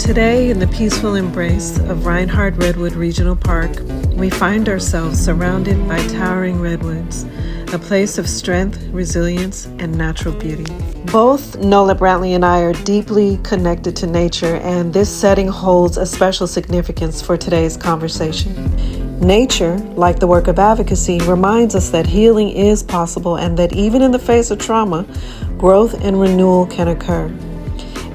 Today, in the peaceful embrace of Reinhardt Redwood Regional Park, we find ourselves surrounded by towering redwoods, a place of strength, resilience, and natural beauty. Both Nola Brantley and I are deeply connected to nature, and this setting holds a special significance for today's conversation. Nature, like the work of advocacy, reminds us that healing is possible and that even in the face of trauma, growth and renewal can occur.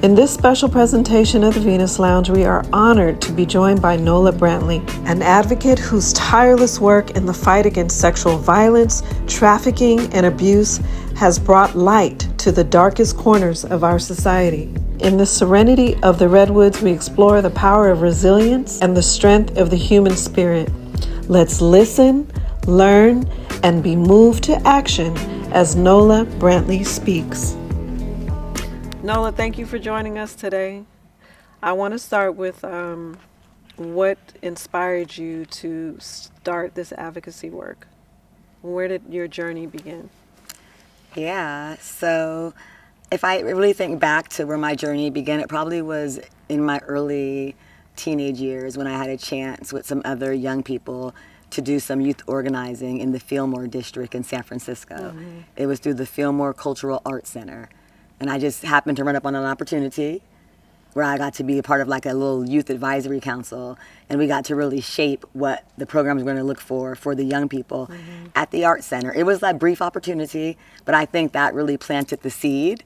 In this special presentation of the Venus Lounge, we are honored to be joined by Nola Brantley, an advocate whose tireless work in the fight against sexual violence, trafficking, and abuse has brought light to the darkest corners of our society. In the serenity of the redwoods, we explore the power of resilience and the strength of the human spirit. Let's listen, learn, and be moved to action as Nola Brantley speaks. Nola, thank you for joining us today. I want to start with what inspired you to start this advocacy work? Where did your journey begin? Yeah, so if I really think back to where my journey began, it probably was in my early teenage years when I had a chance with some other young people to do some youth organizing in the Fillmore district in San Francisco. Mm-hmm. It was through the Fillmore Cultural Arts Center. And I just happened to run up on an opportunity where I got to be a part of like a little youth advisory council, and we got to really shape what the program was going to look for the young people at the Arts Center. It was that brief opportunity, but I think that really planted the seed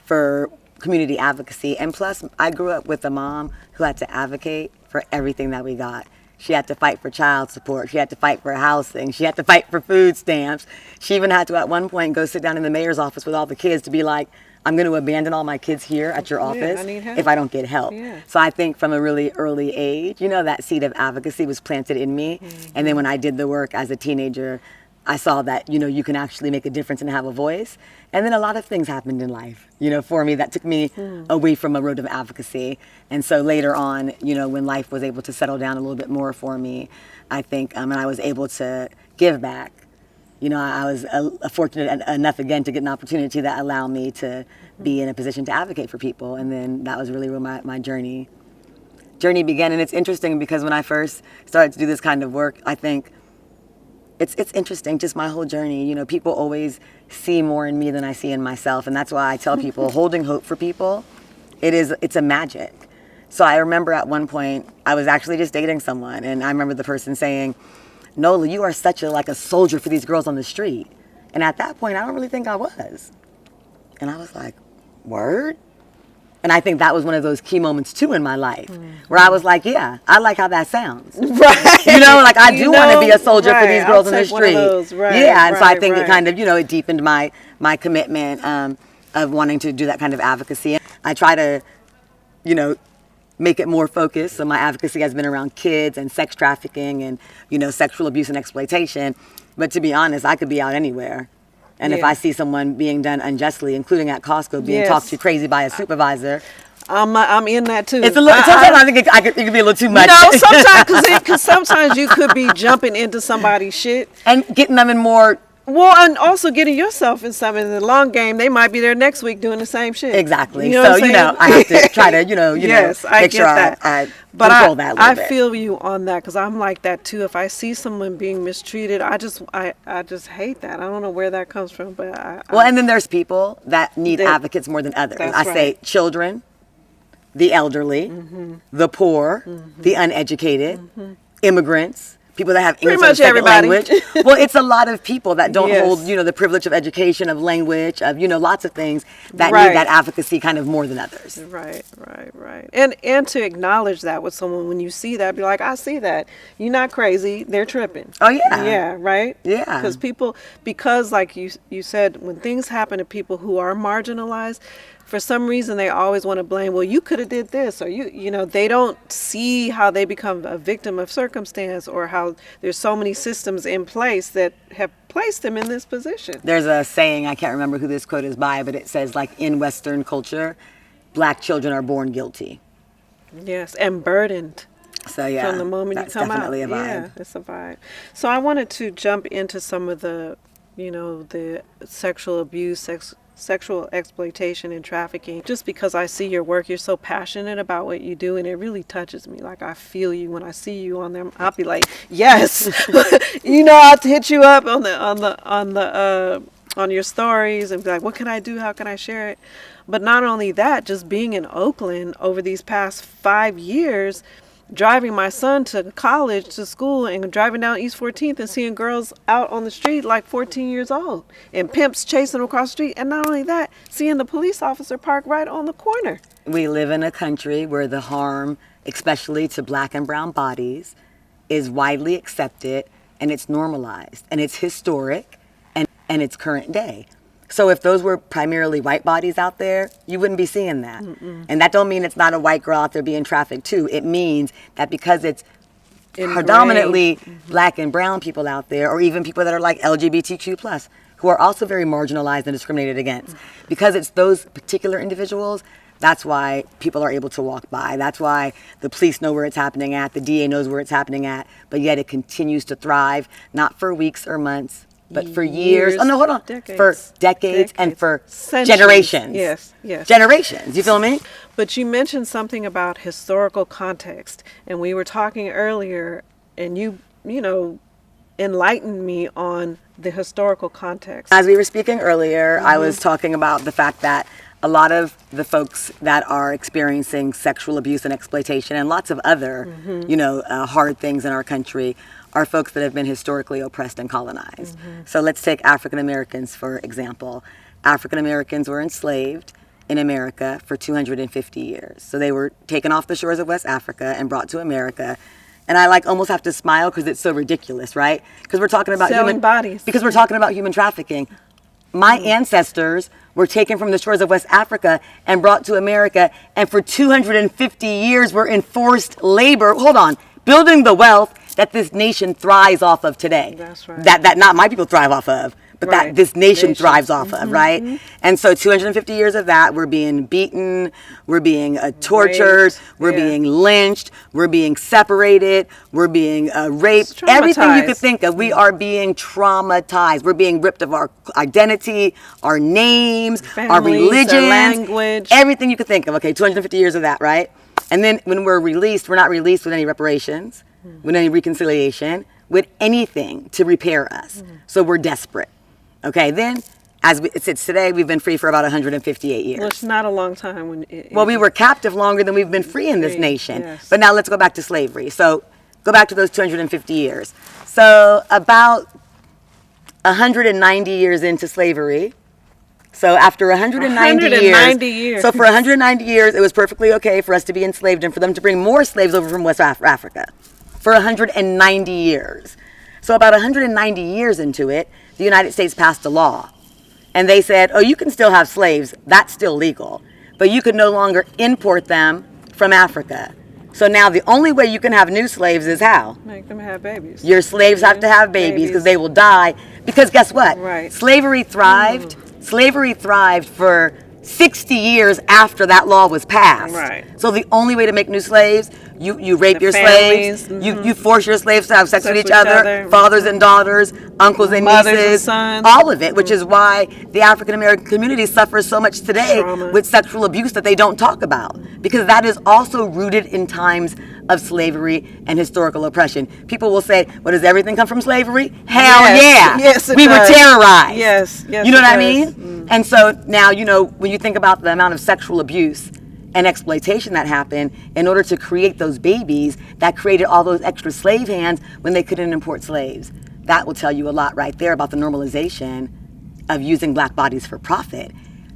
for community advocacy. And plus, I grew up with a mom who had to advocate for everything that we got. She had to fight for child support. She had to fight for housing. She had to fight for food stamps. She even had to, at one point, go sit down in the mayor's office with all the kids to be like, I'm going to abandon all my kids here at your office if I don't get help. Yeah. So I think from a really early age, that seed of advocacy was planted in me. Mm-hmm. And then when I did the work as a teenager, I saw that, you can actually make a difference and have a voice. And then a lot of things happened in life, for me that took me away from a road of advocacy. And so later on, when life was able to settle down a little bit more for me, I think, and I was able to give back. I was fortunate enough again to get an opportunity that allowed me to be in a position to advocate for people. And then that was really where my journey began. And it's interesting because when I first started to do this kind of work, I think it's interesting, just my whole journey. People always see more in me than I see in myself. And that's why I tell people holding hope for people, it's a magic. So I remember at one point, I was actually just dating someone. And I remember the person saying, Nola, you are such a soldier for these girls on the street. And at that point, I don't really think I was. And I was like, word? And I think that was one of those key moments too in my life where I was like, yeah, I like how that sounds. Right. I do want to be a soldier for these girls on the street. And so I think it kind of, it deepened my commitment of wanting to do that kind of advocacy. I try to, make it more focused. So my advocacy has been around kids and sex trafficking and, sexual abuse and exploitation. But to be honest, I could be out anywhere. And if I see someone being done unjustly, including at Costco, being talked to crazy by a supervisor, I'm in that too. It's a little. Sometimes I think it could be a little too much. No, sometimes because sometimes you could be jumping into somebody's shit and getting them in more. Well, and also getting yourself in some in the long game. They might be there next week doing the same shit. Exactly. So I have to try to yes, I make get sure that. I but control that a little bit. I feel you on that because I'm like that too. If I see someone being mistreated, I just hate that. I don't know where that comes from, but and then there's people that need advocates more than others. I say children, the elderly, the poor, the uneducated, immigrants. People that have English as a second language. Well, it's a lot of people that don't hold, the privilege of education, of language, of, lots of things that need that advocacy kind of more than others. Right. And to acknowledge that with someone when you see that, be like, I see that. You're not crazy. They're tripping. Oh, yeah. Yeah, right? Yeah. Because like you said, when things happen to people who are marginalized, for some reason they always want to blame, well, you could have did this, or they don't see how they become a victim of circumstance or how there's so many systems in place that have placed them in this position. There's a saying, I can't remember who this quote is by, but it says in Western culture, Black children are born guilty. Yes, and burdened. So yeah, from the moment you come out. Definitely a vibe. Yeah, it's a vibe. So I wanted to jump into some of the, the sexual abuse, sexual exploitation and trafficking, just because I see your work, you're so passionate about what you do, and it really touches me. Like, I feel you when I see you on them. I'll be like, yes. I'll hit you up on your stories and be like, what can I do? How can I share it? But not only that, just being in Oakland over these past 5 years, driving my son to college, to school, and driving down East 14th and seeing girls out on the street like 14 years old and pimps chasing them across the street. And not only that, seeing the police officer park right on the corner. We live in a country where the harm, especially to black and brown bodies, is widely accepted, and it's normalized, and it's historic, and it's current day. So if those were primarily white bodies out there, you wouldn't be seeing that. And that don't mean it's not a white girl out there being trafficked too. It means that because it's predominantly black and brown people out there, or even people that are like LGBTQ+, who are also very marginalized and discriminated against. Because it's those particular individuals, that's why people are able to walk by. That's why the police know where it's happening at, the DA knows where it's happening at, but yet it continues to thrive, not for weeks or months, but for years. Oh, no, hold on. Decades. For decades and for Centuries. generations. Yes, yes. Generations. You feel me? But you mentioned something about historical context, and we were talking earlier, and you enlightened me on the historical context. As we were speaking earlier, I was talking about the fact that a lot of the folks that are experiencing sexual abuse and exploitation and lots of other, hard things in our country are folks that have been historically oppressed and colonized. So let's take African Americans, for example. African Americans were enslaved in America for 250 years. So they were taken off the shores of West Africa and brought to America. And I almost have to smile because it's so ridiculous, right? Because we're talking about selling bodies. Because we're talking about human trafficking. My ancestors were taken from the shores of West Africa and brought to America, and for 250 years were in forced labor. Hold on, building the wealth that this nation thrives off of today. That's right. That not my people thrive off of, but that this nation thrives off of, right? And so 250 years of that, we're being beaten, we're being tortured, we're being lynched, we're being separated, we're being raped, everything you could think of. We are being traumatized. We're being ripped of our identity, our names, families, our religions, our language. Everything you could think of. Okay, 250 years of that, right? And then when we're released, we're not released with any reparations, with any reconciliation, with anything to repair us. So we're desperate. Okay, then as it sits today, we've been free for about 158 years. Well, it's not a long time. Well, we were captive longer than we've been free in this nation. Yes. But now let's go back to slavery. So go back to those 250 years. So about 190 years into slavery. So after 190 years. So for 190 years, it was perfectly okay for us to be enslaved and for them to bring more slaves over from West Africa. For 190 years. So about 190 years into it, the United States passed a law. And they said, oh, you can still have slaves. That's still legal. But you can no longer import them from Africa. So now the only way you can have new slaves is how? Make them have babies. Your slaves have to have babies because they will die. Because guess what? Right. Slavery thrived. Slavery thrived for 60 years after that law was passed. Right. So the only way to make new slaves, you rape your families, slaves, you force your slaves to have sex with each other, fathers and daughters, uncles and mothers nieces, and sons. all of it, which is why the African American community suffers so much today with sexual abuse that they don't talk about. Because that is also rooted in times of slavery and historical oppression. People will say, well, does everything come from slavery? Hell yeah. Yes, it we does. were terrorized. Yes, you know what I mean? And so now, when you think about the amount of sexual abuse and exploitation that happened in order to create those babies that created all those extra slave hands when they couldn't import slaves. That will tell you a lot right there about the normalization of using black bodies for profit.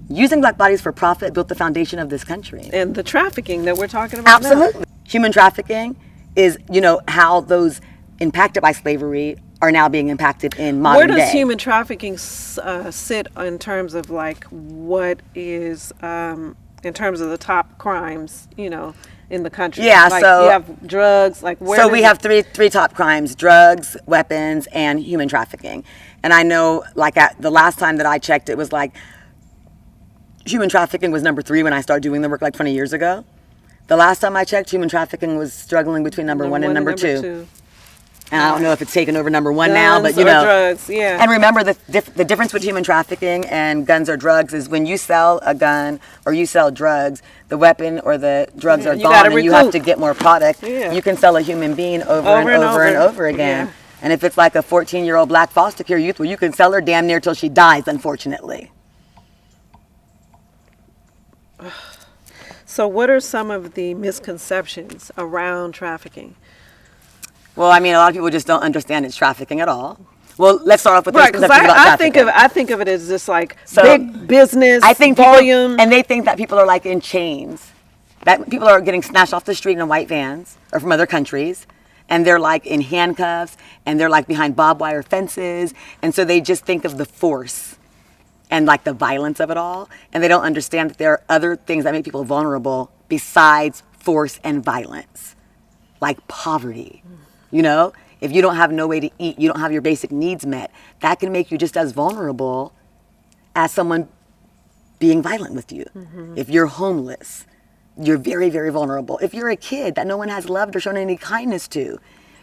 Using black bodies for profit built the foundation of this country. And the trafficking that we're talking about Absolutely. now. Human trafficking is, how those impacted by slavery are now being impacted in modern day. Where does human trafficking sit in terms of what is in terms of the top crimes, in the country? Yeah, so you have drugs, where? So we have three top crimes: drugs, weapons, and human trafficking. And I know, at the last time that I checked, it was human trafficking was number 3 when I started doing the work 20 years ago. The last time I checked, human trafficking was struggling between number one and number two. And I don't know if it's taken over number one now, but you know. Drugs, yeah. And remember, the difference between human trafficking and guns or drugs is when you sell a gun or you sell drugs, the weapon or the drugs are gone and you have to get more product. Yeah. You can sell a human being over and over again. Yeah. And if it's like a 14-year-old black foster care youth, well, you can sell her damn near till she dies, unfortunately. So what are some of the misconceptions around trafficking? Well, I mean, a lot of people just don't understand it's trafficking at all. Well, let's start off with the misconceptions about trafficking. I think of it as just like big business, I think volume. And they think that people are like in chains. That people are getting snatched off the street in white vans or from other countries. And they're like in handcuffs and they're like behind barbed wire fences. And so they just think of the force and like the violence of it all. And they don't understand that there are other things that make people vulnerable besides force and violence, like poverty. You know, if you don't have no way to eat, you don't have your basic needs met, that can make you just as vulnerable as someone being violent with you. Mm-hmm. If you're homeless, you're very, very vulnerable. If you're a kid that no one has loved or shown any kindness to,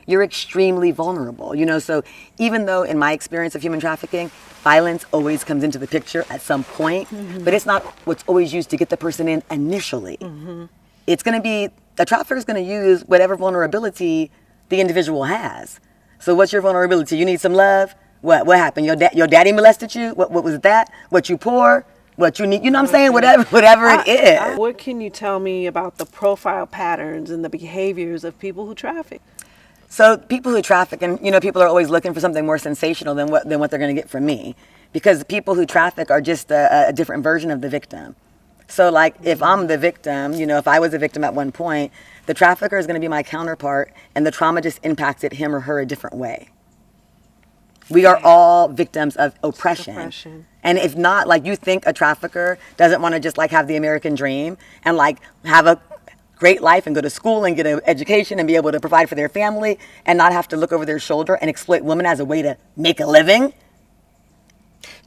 you're extremely vulnerable. You know, so even though in my experience of human trafficking, violence always comes into the picture at some point, mm-hmm. but it's not what's always used to get the person in initially. Mm-hmm. It's going to be, the trafficker is going to use whatever vulnerability the individual has. So what's your vulnerability? You need some love? What happened? Your daddy molested you? What was that? What you poor? What you need? You know what I'm saying? Whatever it is. What can you tell me about the profile patterns and the behaviors of people who traffic? So people who traffic, and you know, people are always looking for something more sensational than what they're going to get from me, because people who traffic are just a different version of the victim. So like if I'm the victim, you know, if I was a victim at one point, the trafficker is going to be my counterpart, and the trauma just impacted him or her a different way. We are all victims of oppression. And if not, like, you think a trafficker doesn't want to just like have the American dream and like have a great life and go to school and get an education and be able to provide for their family and not have to look over their shoulder and exploit women as a way to make a living?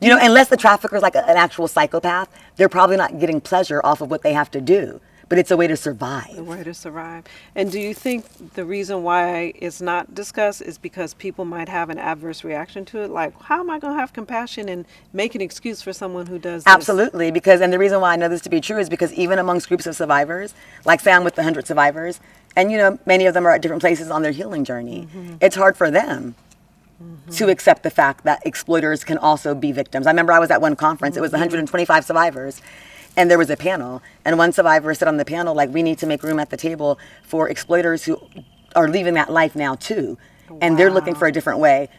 You know, unless the trafficker is like an actual psychopath, they're probably not getting pleasure off of what they have to do. But it's a way to survive. A way to survive. And do you think the reason why it's not discussed is because people might have an adverse reaction to it? Like, how am I going to have compassion and make an excuse for someone who does this? Absolutely. And the reason why I know this to be true is because even amongst groups of survivors, like say I'm with the 100 survivors, and you know, many of them are at different places on their healing journey. Mm-hmm. It's hard for them to accept the fact that exploiters can also be victims. I remember I was at one conference, it was 125 survivors. And there was a panel, and one survivor said on the panel, like, we need to make room at the table for exploiters who are leaving that life now too, and they're looking for a different way.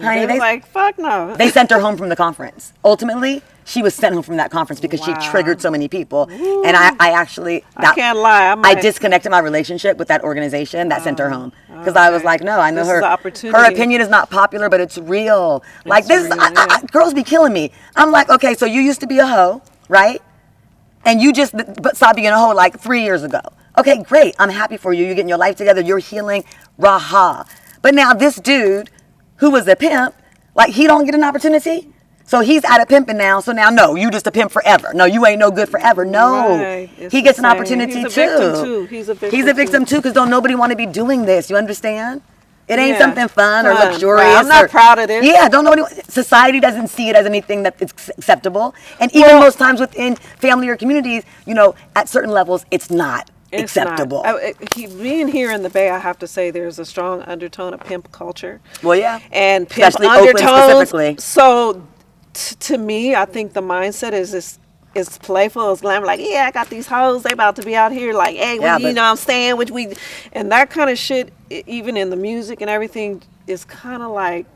Honey, they like, fuck no. They sent her home from the conference. Ultimately, she was sent home from that conference because she triggered so many people. Ooh. And I actually, I can't lie. I disconnected my relationship with that organization that sent her home. Because I was like, no, I know her opinion is not popular, but it's real. Like this, girls be killing me. I'm like, okay, so you used to be a hoe, right? And you just stopped being a hoe like 3 years ago. Okay, great. I'm happy for you. You're getting your life together. You're healing. Raha. But now this dude who was a pimp, like he don't get an opportunity. So he's out of pimping now. So now, no, you just a pimp forever. No, you ain't no good forever. No. Right. He gets an opportunity too. He's a victim too because don't nobody want to be doing this. You understand? It ain't something fun or luxurious. Right. I'm not proud of this. Yeah, don't nobody. Society doesn't see it as anything that is acceptable. And even most times within family or communities, you know, at certain levels, it's not acceptable. Being here in the Bay, I have to say there's a strong undertone of pimp culture. Well, yeah. And pimp especially undertones. Oakland specifically. So to me, I think the mindset is this. It's playful, it's glamour, like, yeah, I got these hoes, they about to be out here, like, hey, you know what I'm saying, and that kind of shit, even in the music and everything, is kind of like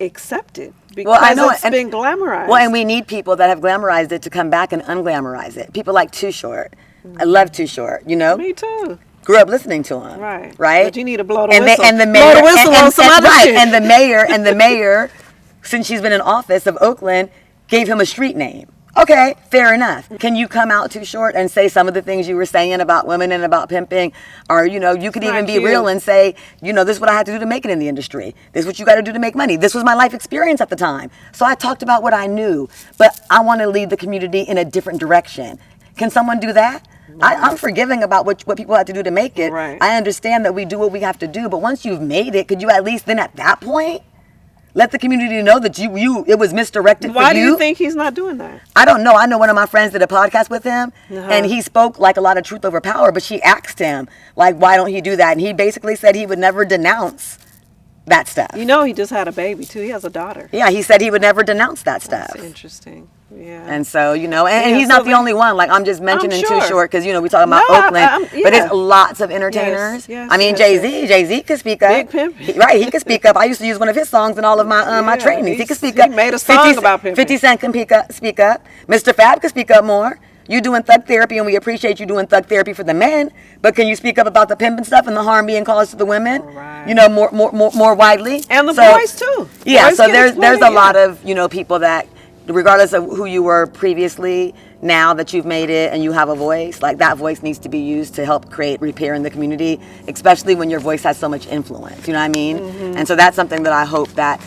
accepted because it's been glamorized. Well, and we need people that have glamorized it to come back and unglamorize it. People like Too Short. I love Too Short, you know? Me too. Grew up listening to him. Right. But you need to blow the whistle. And the mayor, blow the whistle on some other shit. And the mayor, since she's been in office of Oakland, gave him a street name. Okay, fair enough. Can you come out Too Short and say some of the things you were saying about women and about pimping? Or, you know, you could even be real and say, you know, this is what I had to do to make it in the industry. This is what you got to do to make money. This was my life experience at the time. So I talked about what I knew. But I want to lead the community in a different direction. Can someone do that? I'm forgiving about what people have to do to make it. Right. I understand that we do what we have to do, but once you've made it, could you at least then at that point let the community know that it was misdirected for you? Why do you think he's not doing that? I don't know. I know one of my friends did a podcast with him, and he spoke like a lot of truth over power, but she asked him, like, why don't he do that? And he basically said he would never denounce that stuff. You know, he just had a baby, too. He has a daughter. Yeah, he said he would never denounce that stuff. That's interesting. Yeah. And so, and he's not the only one. Like, I'm just mentioning too short because, we talking about Oakland. But it's lots of entertainers. I mean, Jay-Z could speak up. Big Pimp. Right, he could speak up. I used to use one of his songs in all of my my trainings. He could speak up. He made a song about pimping. 50 Cent can speak up. Mr. Fab could speak up more. You doing thug therapy, and we appreciate you doing thug therapy for the men. But can you speak up about the pimping stuff and the harm being caused to the women? Right. More widely. And the boys too. Yeah. Boys so there's a lot of people that, regardless of who you were previously, now that you've made it and you have a voice, like that voice needs to be used to help create repair in the community, especially when your voice has so much influence. You know what I mean? And so that's something that I hope that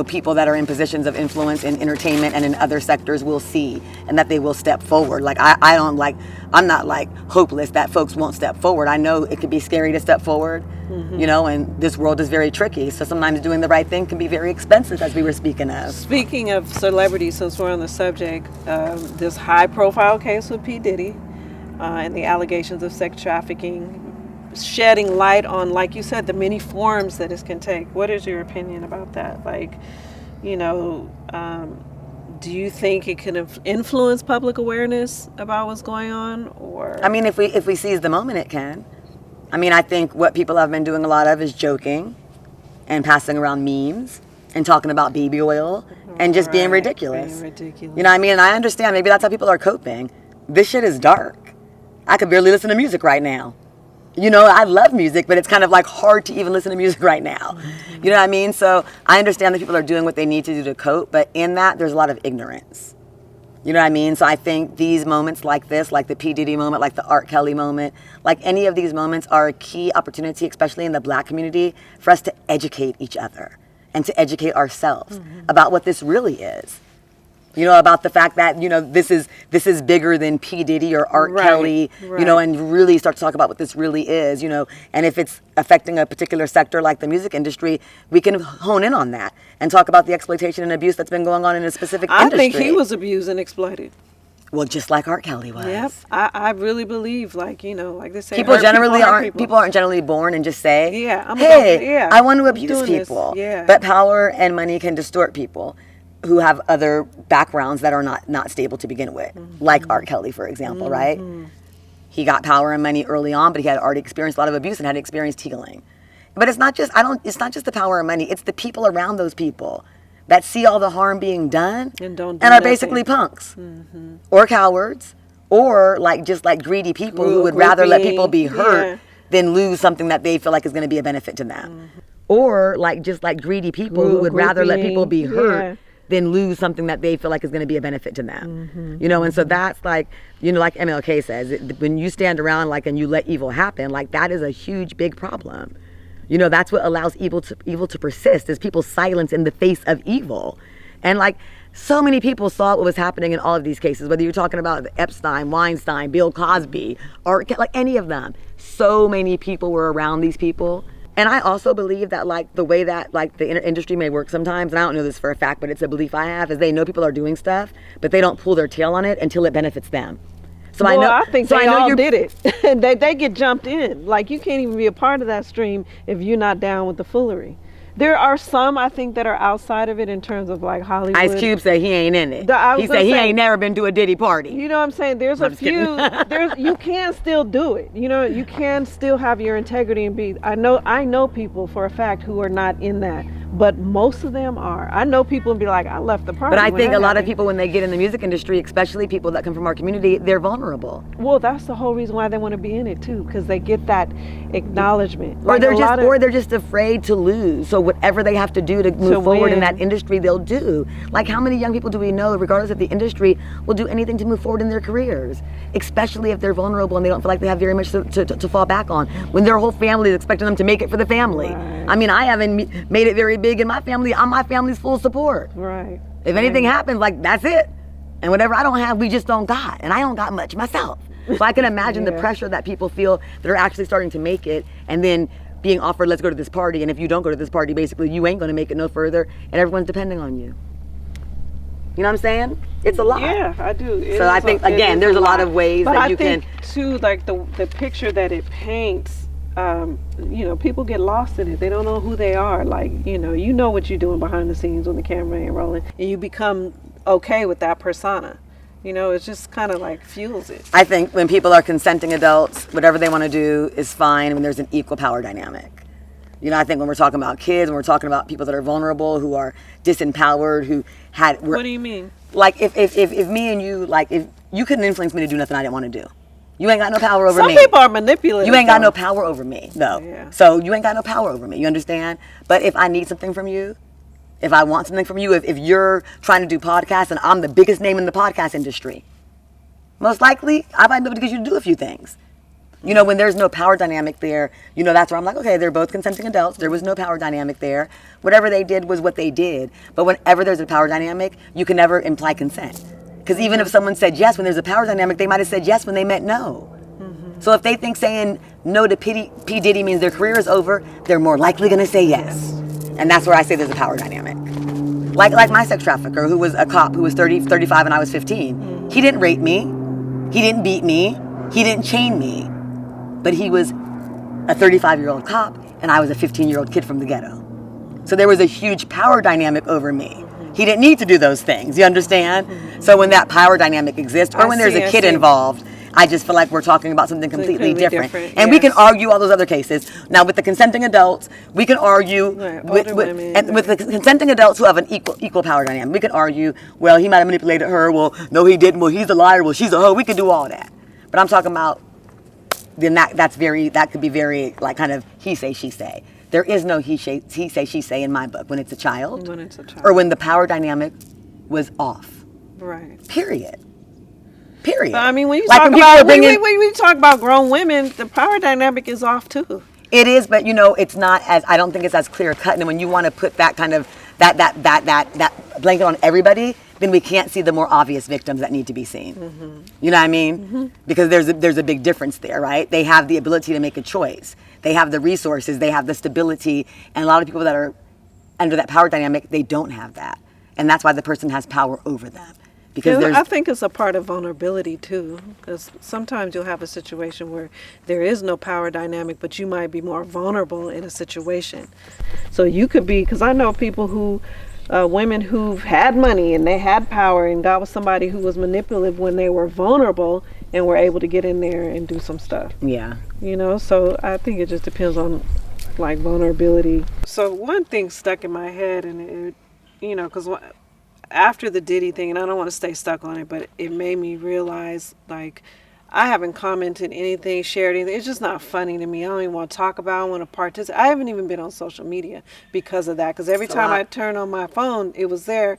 people that are in positions of influence in entertainment and in other sectors will see, and that they will step forward. Like I'm not like hopeless that folks won't step forward. I know it could be scary to step forward, and this world is very tricky. So sometimes doing the right thing can be very expensive, as we were speaking of. Speaking of celebrities, since we're on the subject, this high-profile case with P. Diddy and the allegations of sex trafficking, shedding light on, like you said, the many forms that this can take. What is your opinion about that? Like, do you think it can influence public awareness about what's going on? Or I mean, if we seize the moment, it can. I mean, I think what people have been doing a lot of is joking and passing around memes and talking about baby oil and just being ridiculous. You know what I mean? And I understand maybe that's how people are coping. This shit is dark. I could barely listen to music right now. I love music, but it's kind of like hard to even listen to music right now. You know what I mean? So I understand that people are doing what they need to do to cope, but in that, there's a lot of ignorance. You know what I mean? So I think these moments like this, like the P. Diddy moment, like the R. Kelly moment, like any of these moments are a key opportunity, especially in the Black community, for us to educate each other and to educate ourselves about what this really is. About the fact that, this is bigger than P. Diddy or R. Kelly, and really start to talk about what this really is, and if it's affecting a particular sector like the music industry, we can hone in on that and talk about the exploitation and abuse that's been going on in a specific industry. I think he was abused and exploited. Well, just like R. Kelly was. Yep, I really believe, like they say, people aren't generally born and just say, "Hey, I want to abuse people." But power and money can distort people who have other backgrounds that are not stable to begin with, like R. Kelly, for example, right? He got power and money early on, but he had already experienced a lot of abuse and had experienced healing. But it's not just the power and money, it's the people around those people that see all the harm being done and are basically punks or cowards or just like greedy people who would rather let people be hurt than lose something that they feel like is going to be a benefit to them. Or just like greedy people who would rather let people be hurt than lose something that they feel like is going to be a benefit to them. And so that's like MLK says, when you stand around and you let evil happen, that is a huge, big problem. That's what allows evil to persist, is people's silence in the face of evil. And so many people saw what was happening in all of these cases, whether you're talking about Epstein, Weinstein, Bill Cosby, or any of them. So many people were around these people. And I also believe that the way that the industry may work sometimes, and I don't know this for a fact, but it's a belief I have, is they know people are doing stuff, but they don't pull their tail on it until it benefits them. So I think they all did it. And they get jumped in. You can't even be a part of that stream if you're not down with the foolery. There are some, I think, that are outside of it in terms of Hollywood. Ice Cube said he ain't in it. He said he ain't never been to a Diddy party. You know what I'm saying? There's a few. You can still do it. You can still have your integrity and be. I know people for a fact who are not in that, but most of them are. I know people and be like, I left the party. But I think a lot of people, when they get in the music industry, especially people that come from our community, they're vulnerable. Well, that's the whole reason why they want to be in it too, because they get that acknowledgement. Or they're just afraid to lose. So whatever they have to do to move forward in that industry, they'll do. How many young people do we know, regardless of the industry, will do anything to move forward in their careers, especially if they're vulnerable and they don't feel like they have very much to fall back on, when their whole family is expecting them to make it for the family. Right. I mean, I haven't made it very big in my family. I'm my family's full support. Right. If anything happens, that's it. And whatever I don't have, we just don't got. And I don't got much myself. So I can imagine the pressure that people feel that are actually starting to make it, and then being offered, let's go to this party, and if you don't go to this party, basically you ain't going to make it no further, and everyone's depending on you. You know what I'm saying? It's a lot. Yeah, I do. So I think, again, there's a lot of ways that you can... But I think, too, like the picture that it paints, you know, people get lost in it. They don't know who they are. Like, you know what you're doing behind the scenes when the camera ain't rolling, and you become okay with that persona. You know, it just kind of like fuels it. I think when people are consenting adults, whatever they want to do is fine when there's an equal power dynamic. You know, I think when we're talking about kids, when we're talking about people that are vulnerable, who are disempowered, who had... What do you mean? Like, if me and you, like, if you couldn't influence me to do nothing I didn't want to do. You ain't got no power over me. Some people are manipulative. You ain't got no power over me, though. Yeah. So you ain't got no power over me, you understand? But if I need something from you, if I want something from you, if you're trying to do podcasts and I'm the biggest name in the podcast industry, most likely I might be able to get you to do a few things. You know, when there's no power dynamic there, you know, that's where I'm like, okay, they're both consenting adults. There was no power dynamic there. Whatever they did was what they did. But whenever there's a power dynamic, you can never imply consent. Because even if someone said yes when there's a power dynamic, they might have said yes when they meant no. Mm-hmm. So if they think saying no to P. Diddy means their career is over, they're more likely going to say yes. And that's where I say there's a power dynamic. Like my sex trafficker, who was a cop, who was 35 and I was 15. He didn't rape me. He didn't beat me. He didn't chain me. But he was a 35-year-old cop, and I was a 15-year-old kid from the ghetto. So there was a huge power dynamic over me. He didn't need to do those things, you understand? So when that power dynamic exists, or when there's a kid involved, I just feel like we're talking about something completely different. And we can argue all those other cases. Now, with the consenting adults, we can argue with the consenting adults who have an equal power dynamic. We can argue, well, he might have manipulated her. Well, no, he didn't. Well, he's a liar. Well, she's a hoe. We could do all that. But I'm talking about, then that could be very, like, kind of he say, she say. There is no he say, she say in my book when it's a child. When it's a child. Or when the power dynamic was off. Right. Period. But I mean, when you talk about when we talk about grown women, the power dynamic is off too. It is, but you know, it's not as, I don't think it's as clear cut. And when you want to put that kind of that blanket on everybody, then we can't see the more obvious victims that need to be seen. Mm-hmm. You know what I mean? Mm-hmm. Because there's a big difference there, right? They have the ability to make a choice. They have the resources. They have the stability. And a lot of people that are under that power dynamic, they don't have that, and that's why the person has power over them. Because I think it's a part of vulnerability too, because sometimes you'll have a situation where there is no power dynamic, but you might be more vulnerable in a situation. So you could be, because I know people who, women who've had money and they had power and got with somebody who was manipulative when they were vulnerable and were able to get in there and do some stuff. Yeah. You know, so I think it just depends on, like, vulnerability. So one thing stuck in my head, and it, you know, because after the Diddy thing, and I don't want to stay stuck on it, but it made me realize, like, I haven't commented anything, shared anything. It's just not funny to me. I don't even want to talk about it. I want to participate. I haven't even been on social media because of that. Because every time I turn on my phone, it was there.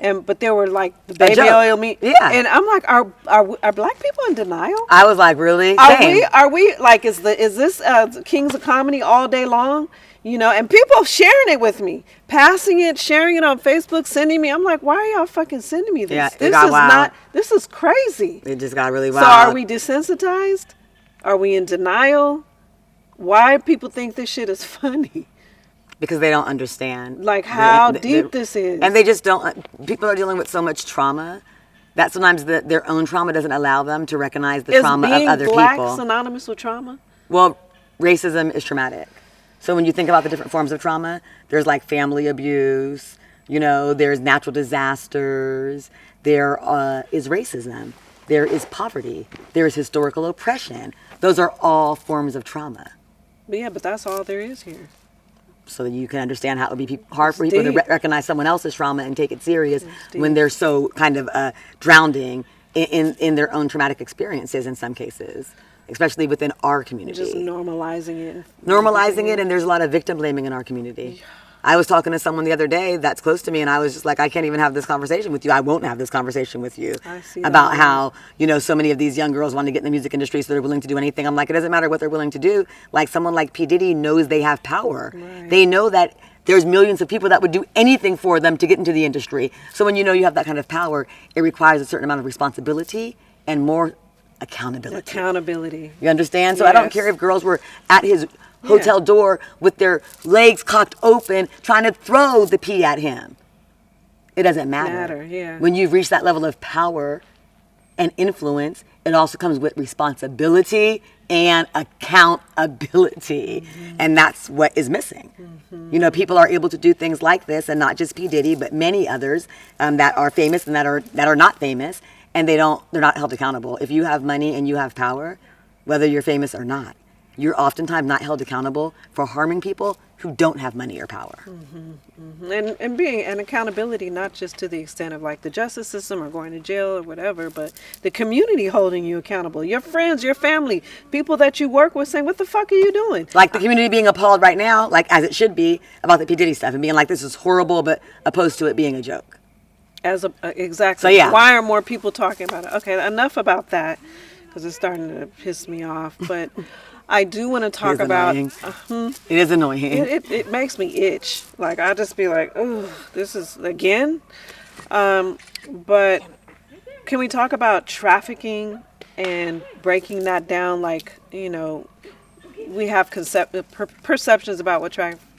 But there were, like, the baby oil me. Yeah. And I'm like, are black people in denial? I was like, really? Are we like, is this Kings of Comedy all day long? You know, and people sharing it with me, passing it, sharing it on Facebook, sending me. I'm like, why are y'all fucking sending me this? Yeah, This is crazy. It just got really wild. So are we desensitized? Are we in denial? Why people think this shit is funny? Because they don't understand. Like how deep this is. And they just don't, people are dealing with so much trauma that sometimes their own trauma doesn't allow them to recognize the trauma of other people. Is being black synonymous with trauma? Well, racism is traumatic. So when you think about the different forms of trauma, there's like family abuse, you know, there's natural disasters, there is racism, there is poverty, there is historical oppression. Those are all forms of trauma. But that's all there is here. So that you can understand how it would be hard for people to recognize someone else's trauma and take it serious when they're so kind of drowning in their own traumatic experiences in some cases. Especially within our community. Just normalizing it. And there's a lot of victim blaming in our community. Yeah. I was talking to someone the other day that's close to me, and I was just like, I can't even have this conversation with you. I won't have this conversation with you about how, you know, so many of these young girls want to get in the music industry, so they're willing to do anything. I'm like, it doesn't matter what they're willing to do. Like, someone like P. Diddy knows they have power. Right. They know that there's millions of people that would do anything for them to get into the industry. So when you know you have that kind of power, it requires a certain amount of responsibility and more accountability. You understand? So I don't care if girls were at his hotel door with their legs cocked open trying to throw the pee at him. It doesn't matter. When you've reached that level of power and influence, it also comes with responsibility and accountability. And that's what is missing. You know, people are able to do things like this, and not just P. Diddy, but many others that are famous and that are not famous, and they're not held accountable. If you have money and you have power, whether you're famous or not, you're oftentimes not held accountable for harming people who don't have money or power. And being an accountability, not just to the extent of like the justice system or going to jail or whatever, but the community holding you accountable. Your friends, your family, people that you work with saying, what the fuck are you doing? Like the community being appalled right now, like as it should be, about the P. Diddy stuff and being like, this is horrible, but opposed to it being a joke. Exactly. So why are more people talking about it? Okay, enough about that, because it's starting to piss me off. But I do want to talk about. It is annoying. It makes me itch. Like I just be like, oh, this is again. But can we talk about trafficking and breaking that down? Like, you know, we have perceptions about what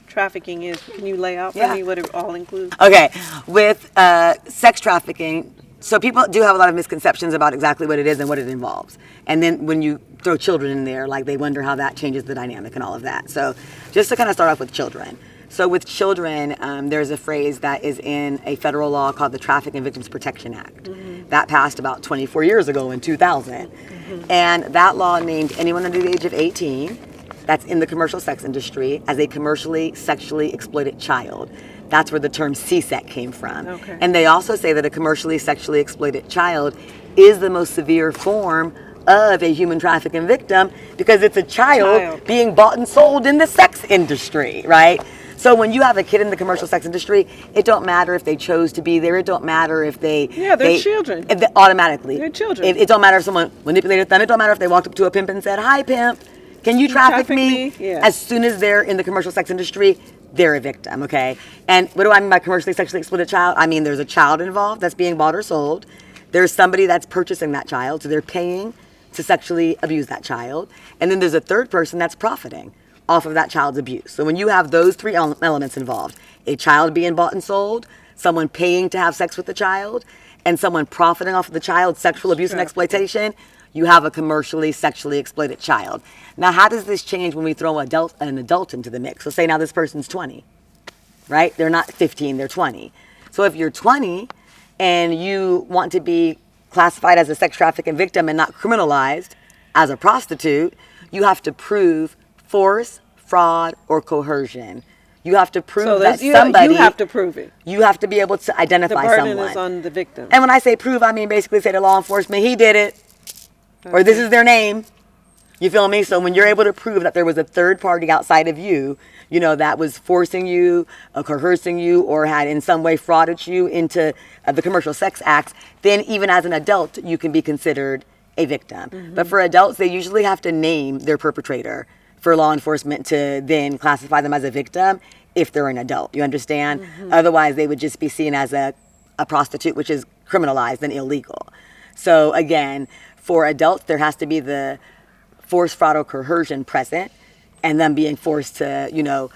trafficking is. Can you lay out for me what it all includes? Okay, with sex trafficking, so people do have a lot of misconceptions about exactly what it is and what it involves. And then when you throw children in there, like they wonder how that changes the dynamic and all of that. So just to kind of start off with children. So with children, there's a phrase that is in a federal law called the Trafficking Victims Protection Act. That passed about 24 years ago in 2000. And that law named anyone under the age of 18 that's in the commercial sex industry as a commercially sexually exploited child. That's where the term CSEC came from. Okay. And they also say that a commercially sexually exploited child is the most severe form of a human trafficking victim because it's a child being bought and sold in the sex industry, right? So when you have a kid in the commercial sex industry, it don't matter if they chose to be there. It don't matter if they're children. Automatically. They're children. It don't matter if someone manipulated them. It don't matter if they walked up to a pimp and said, "Hi, pimp. Can you traffic me?" Yeah. As soon as they're in the commercial sex industry, they're a victim, okay? And what do I mean by commercially sexually exploited child? I mean there's a child involved that's being bought or sold. There's somebody that's purchasing that child, so they're paying to sexually abuse that child. And then there's a third person that's profiting off of that child's abuse. So when you have those three elements involved, a child being bought and sold, someone paying to have sex with the child, and someone profiting off of the child's sexual abuse and exploitation, you have a commercially sexually exploited child. Now, how does this change when we throw an adult into the mix? So say now this person's 20, right? They're not 15, they're 20. So if you're 20 and you want to be classified as a sex trafficking victim and not criminalized as a prostitute, you have to prove force, fraud, or coercion. You have to prove that somebody... You have to prove it. You have to be able to identify someone. The burden is on the victim. And when I say prove, I mean basically say to law enforcement, he did it. Or this is their name. You feel me? So when you're able to prove that there was a third party outside of you, you know, that was forcing you, coercing you, or had in some way frauded you into the commercial sex acts, then even as an adult, you can be considered a victim. But for adults, they usually have to name their perpetrator for law enforcement to then classify them as a victim if they're an adult. You understand? Otherwise, they would just be seen as a prostitute, which is criminalized and illegal. So again, for adults, there has to be the force, fraud, or coercion present, and them being forced to, you know,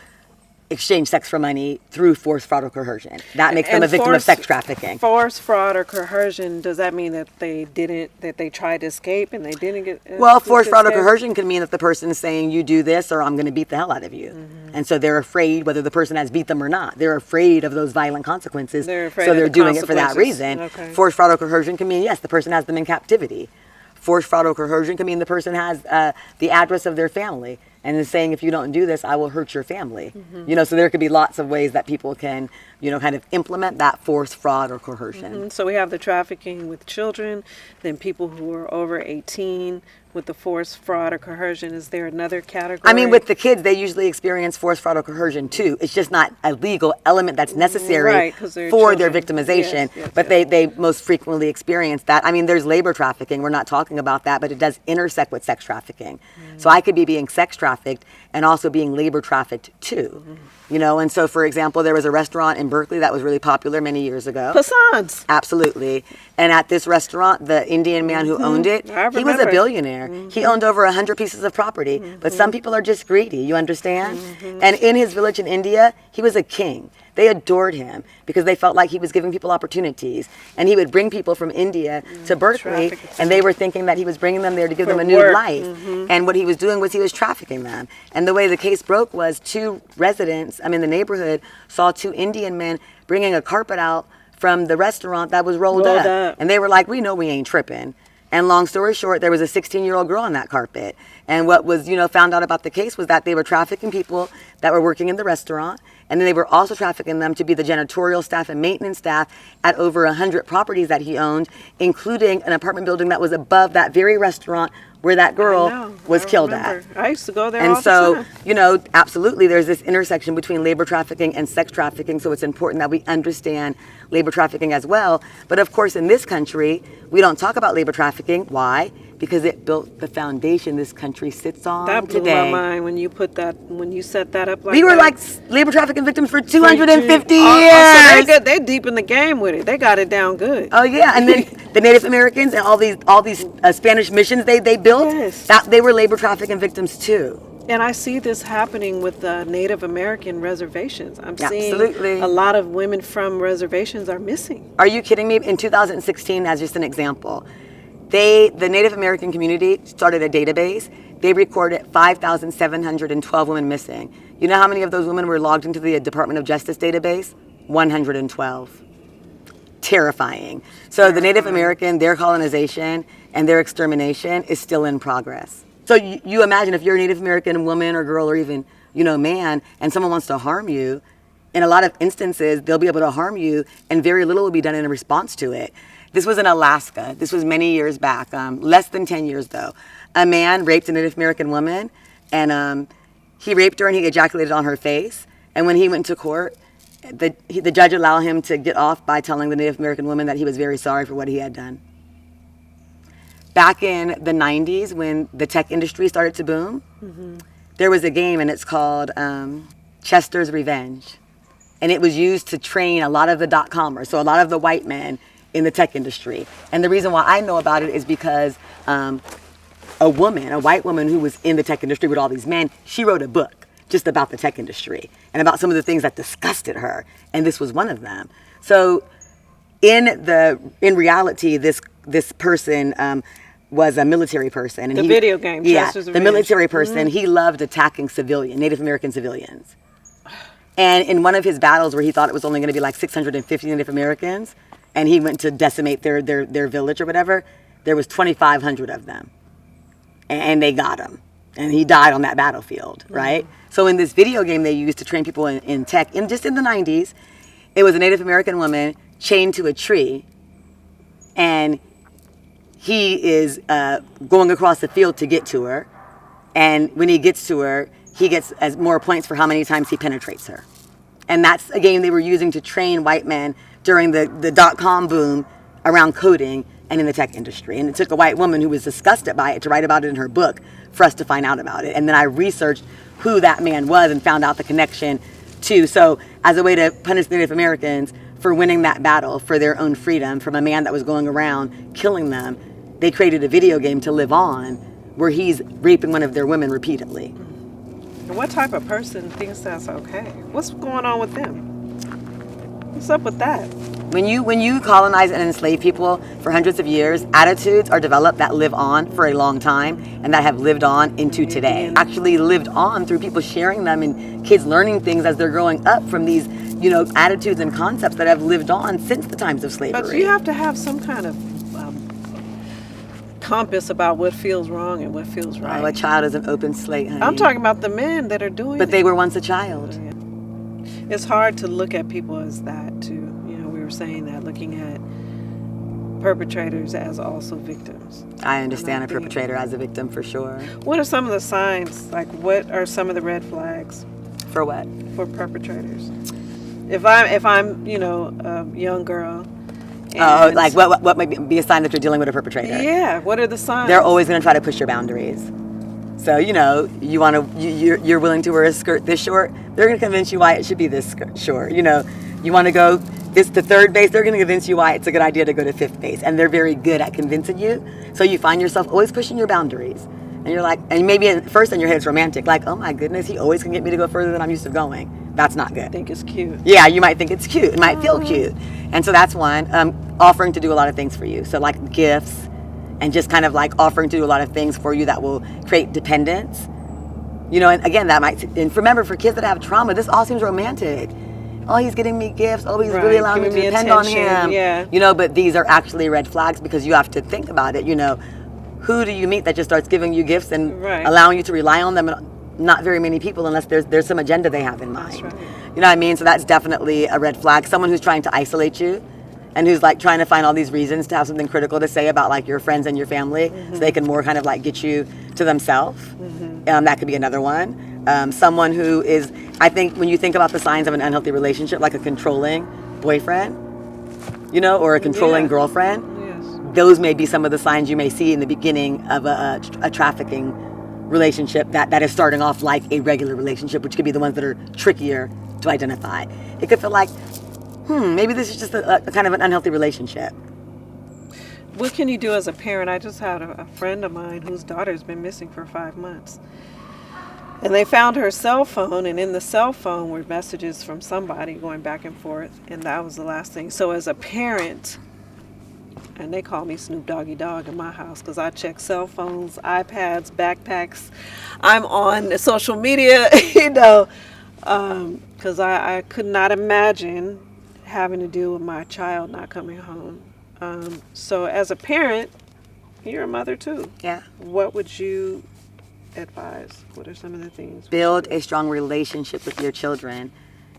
exchange sex for money through force, fraud, or coercion. That makes them a victim of sex trafficking. Force, fraud, or coercion, does that mean that they tried to escape and they didn't get... Well, force, fraud, or coercion can mean that the person is saying, you do this or I'm going to beat the hell out of you. And so they're afraid, whether the person has beat them or not, they're afraid of those violent consequences. So they're doing it for that reason. Okay. Force, fraud, or coercion can mean, yes, the person has them in captivity. Force, fraud, or coercion can mean the person has the address of their family and is saying, if you don't do this, I will hurt your family. You know, so there could be lots of ways that people can, you know, kind of implement that force, fraud, or coercion. So we have the trafficking with children, then people who are over 18 with the force, fraud, or coercion? Is there another category? I mean, with the kids, they usually experience force, fraud, or coercion too. It's just not a legal element that's necessary Right, 'cause they're for their children. victimization, Yes, but they most frequently experience that. I mean, there's labor trafficking. We're not talking about that, but it does intersect with sex trafficking. So I could be being sex trafficked and also being labor trafficked too. You know, and so for example, there was a restaurant in Berkeley that was really popular many years ago. Passants. Absolutely. And at this restaurant, the Indian man who owned it, I he was a remember. billionaire. He owned over 100 pieces of property. But some people are just greedy, you understand? And in his village in India, he was a king. They adored him because they felt like he was giving people opportunities. And he would bring people from India to Berkeley, traffic. and they were thinking that he was bringing them there to give For them a new work. life. And what he was doing was he was trafficking them. And the way the case broke was two residents, the neighborhood, saw two Indian men bringing a carpet out from the restaurant that was rolled up. And they were like, we know we ain't tripping. And long story short, there was a 16-year-old girl on that carpet. And what was, found out about the case was that they were trafficking people that were working in the restaurant. And then they were also trafficking them to be the janitorial staff and maintenance staff at over 100 properties that he owned, including an apartment building that was above that very restaurant where that girl was killed at. I used to go there And all the time. so, absolutely, there's this intersection between labor trafficking and sex trafficking. So it's important that we understand labor trafficking as well. But of course, in this country, we don't talk about labor trafficking. Why? Because it built the foundation this country sits on That blew today. my mind when you set that up like We were that. like labor trafficking victims for 250 years. Oh, so they deep in the game with it. They got it down good. Oh yeah, and then the Native Americans and all these Spanish missions they built, Yes. that they were labor trafficking victims too. And I see this happening with the Native American reservations. I'm Absolutely. seeing a lot of women from reservations are missing. Are you kidding me? In 2016, as just an example, the Native American community started a database. They recorded 5,712 women missing. You know how many of those women were logged into the Department of Justice database? 112. Terrifying. So the Native American, their colonization and their extermination is still in progress. So you imagine if you're a Native American woman or girl or even, man, and someone wants to harm you, in a lot of instances, they'll be able to harm you and very little will be done in response to it. This was in Alaska. This was many years back, less than 10 years though. A man raped a Native American woman and he raped her and he ejaculated on her face. And when he went to court, the judge allowed him to get off by telling the Native American woman that he was very sorry for what he had done. Back in the 90s, when the tech industry started to boom, there was a game and it's called Chester's Revenge. And it was used to train a lot of the dot-commers, so a lot of the white men in the tech industry. And the reason why I know about it is because a white woman who was in the tech industry with all these men, she wrote a book just about the tech industry and about some of the things that disgusted her. And this was one of them. So in reality, this person was a military person. And Video game, Chester's the Revenge. military person, he loved attacking Native American civilians. And in one of his battles where he thought it was only going to be like 650 Native Americans, and he went to decimate their village or whatever, there was 2,500 of them. And they got him. And he died on that battlefield, right? So in this video game they used to train people in tech, just in the 90s, it was a Native American woman chained to a tree, and he is going across the field to get to her. And when he gets to her, he gets as more points for how many times he penetrates her. And that's a game they were using to train white men during the dot-com boom around coding and in the tech industry. And it took a white woman who was disgusted by it to write about it in her book for us to find out about it. And then I researched who that man was and found out the connection to. So as a way to punish Native Americans for winning that battle for their own freedom from a man that was going around killing them, they created a video game to live on where he's raping one of their women repeatedly. And what type of person thinks that's okay? What's going on with them? What's up with that? When you colonize and enslave people for hundreds of years, attitudes are developed that live on for a long time and that have lived on into today. Actually lived on through people sharing them and kids learning things as they're growing up from these, attitudes and concepts that have lived on since the times of slavery. But you have to have some kind of compass about what feels wrong and what feels right. Oh, a child is an open slate, honey. I'm talking about the men that are doing But it. they were once a child. It's hard to look at people as that too. We were saying that, looking at perpetrators as also victims. I understand a perpetrator as a victim for sure. What are some of the signs? Like, what are some of the red flags For what? for perpetrators? If I'm a young girl. Oh, like what might be a sign that you're dealing with a perpetrator? Yeah. What are the signs? They're always going to try to push your boundaries. So you're willing to wear a skirt this short. They're going to convince you why it should be this short. You want to go to third base. They're going to convince you why it's a good idea to go to fifth base, and they're very good at convincing you. So you find yourself always pushing your boundaries, and you're like, and maybe at first in your head it's romantic, like, oh my goodness, he always can get me to go further than I'm used to going. That's not good. I think it's cute. Yeah, you might think it's cute. It might feel cute, and so that's one. Offering to do a lot of things for you, so like gifts. And just kind of like offering to do a lot of things for you that will create dependence. And again, that might, and remember, for kids that have trauma, this all seems romantic. Oh, he's getting me gifts. Oh, he's really allowing me to depend on him. Yeah. But these are actually red flags because you have to think about it. Who do you meet that just starts giving you gifts and allowing you to rely on them? Not very many people, unless there's some agenda they have in mind. That's right. You know what I mean? So that's definitely a red flag. Someone who's trying to isolate you. And who's like trying to find all these reasons to have something critical to say about like your friends and your family, so they can more kind of like get you to themselves. That could be another one. Someone who is, I think, when you think about the signs of an unhealthy relationship, like a controlling boyfriend, or a controlling girlfriend. Yes. Those may be some of the signs you may see in the beginning of a trafficking relationship that is starting off like a regular relationship, which could be the ones that are trickier to identify. It could feel like, maybe this is just a kind of an unhealthy relationship. What can you do as a parent? I just had a friend of mine whose daughter's been missing for 5 months. And they found her cell phone, and in the cell phone were messages from somebody going back and forth, and that was the last thing. So as a parent, and they call me Snoop Doggy Dogg in my house because I check cell phones, iPads, backpacks. I'm on social media, because I could not imagine having to deal with my child not coming home. So as a parent, you're a mother too. Yeah. What would you advise? What are some of the things? Build a strong relationship with your children.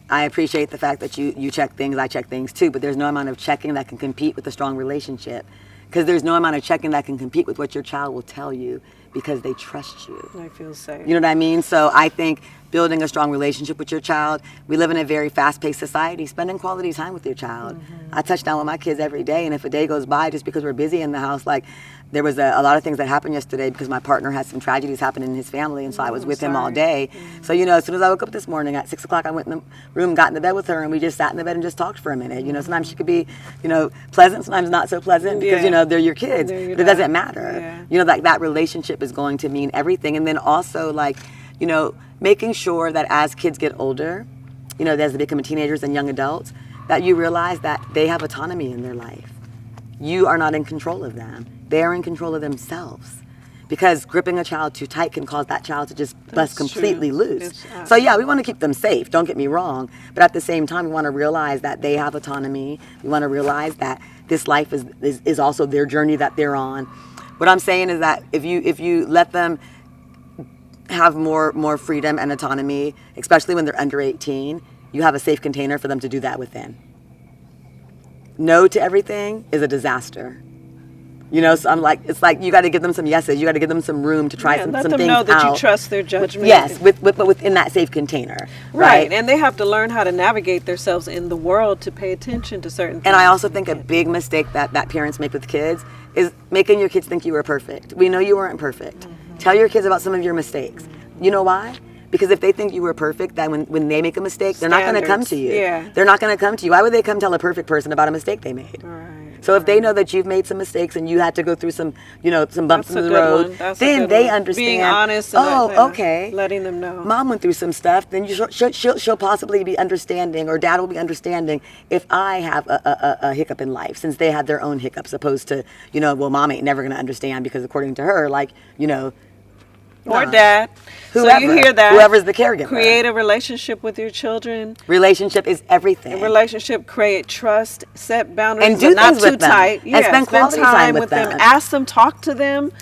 I appreciate the fact that you check things, I check things too, but there's no amount of checking that can compete with a strong relationship. Because there's no amount of checking that can compete with what your child will tell you because they trust you. I feel safe. You know what I mean? So I think building a strong relationship with your child, we live in a very fast-paced society, spending quality time with your child. I touch down with my kids every day, and if a day goes by just because we're busy in the house, like there was a lot of things that happened yesterday because my partner had some tragedies happen in his family, and so I was with him all day. So, as soon as I woke up this morning at 6 o'clock, I went in the room, got into bed with her, and we just sat in the bed and just talked for a minute. Sometimes she could be, pleasant, sometimes not so pleasant because, they're your kids. But it doesn't matter. Yeah. That relationship is going to mean everything. And then also, making sure that as kids get older, as they become teenagers and young adults, that you realize that they have autonomy in their life. You are not in control of them. They are in control of themselves. Because gripping a child too tight can cause that child to just bust completely loose. So yeah, we want to keep them safe, don't get me wrong. But at the same time, we want to realize that they have autonomy. We want to realize that this life is also their journey that they're on. What I'm saying is that if you let them have more freedom and autonomy, especially when they're under 18, you have a safe container for them to do that within. No to everything is a disaster. So I'm like, it's like you got to give them some yeses. You got to give them some room to try some things out. Let them know that you trust their judgment. Yes, but within that safe container. Right. And they have to learn how to navigate themselves in the world to pay attention to certain things. And I also think a big mistake that parents make with kids is making your kids think you were perfect. We know you weren't perfect. Tell your kids about some of your mistakes. You know why? Because if they think you were perfect, then when they make a mistake, they're not going to come to you. Yeah. They're not going to come to you. Why would they come tell a perfect person about a mistake they made? Right. So if they know that you've made some mistakes and you had to go through some bumps in the road, then they understand. Being honest. And okay. Letting them know. Mom went through some stuff. Then she'll possibly be understanding, or Dad will be understanding if I have a hiccup in life, since they had their own hiccups, opposed to Mom ain't never going to understand because according to her, or Dad. Whoever, so you hear that. Whoever's the caregiver. Create a relationship with your children. Relationship is everything. A relationship, create trust, set boundaries, and do not things too with them. tight. And spend quality time with them. Ask them, talk to them.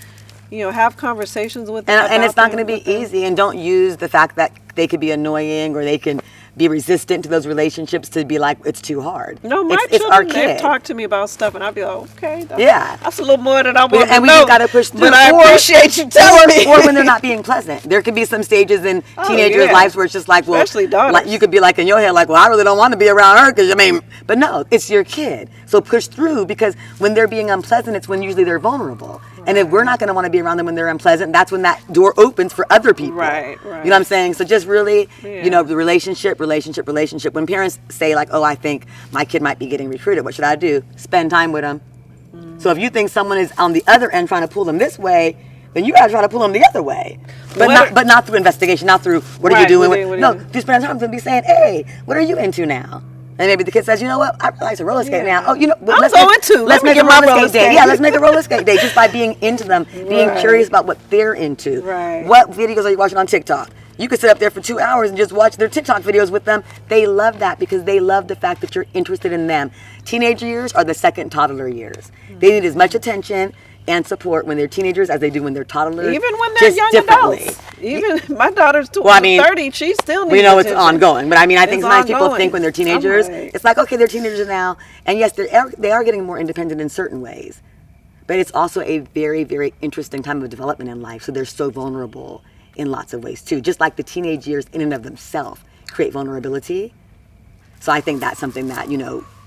Have conversations with them. And it's not going to be easy. And don't use the fact that they could be annoying or they can be resistant to those relationships, to be like, it's too hard. No, my it's our children, kid. they've talked to me about stuff, and I'll be like, okay, that's a little more than I want to know. And we got to push through. But I appreciate you telling me. Or when they're not being pleasant. There could be some stages in teenagers' lives where it's just like, well, especially daughters. like, you could be like in your head, like, well, I really don't want to be around her, because, I mean, but no, it's your kid. So push through, because when they're being unpleasant, it's when usually they're vulnerable. And if we're not going to want to be around them when they're unpleasant, that's when that door opens for other people. Right. You know what I'm saying? So just really, Yeah. the relationship. When parents say like, oh, I think my kid might be getting recruited, what should I do? Spend time with them. So if you think someone is on the other end trying to pull them this way, then you gotta try to pull them the other way. But not through investigation, not through what are you doing? No, do spend time with them and be saying, hey, what are you into now? And maybe the kid says, you know what, I like to roller skate now. Oh, let's make a roller skate day. Yeah, let's make a roller skate day, just by being into them, being curious about what they're into. Right. What videos are you watching on TikTok? You could sit up there for 2 hours and just watch their TikTok videos with them. They love that, because they love the fact that you're interested in them. Teenage years are the second toddler years. They need as much attention and support when they're teenagers as they do when they're toddlers. Even when they're young adults. Even my daughter's 30, she still needs we know attention. it's ongoing, but I mean, I think sometimes people ongoing. think when they're teenagers, it's like, okay, they're teenagers now, and yes, they are getting more independent in certain ways, but it's also a very, very interesting time of development in life, so they're so vulnerable in lots of ways too. Just like the teenage years in and of themselves create vulnerability. So I think that's something that,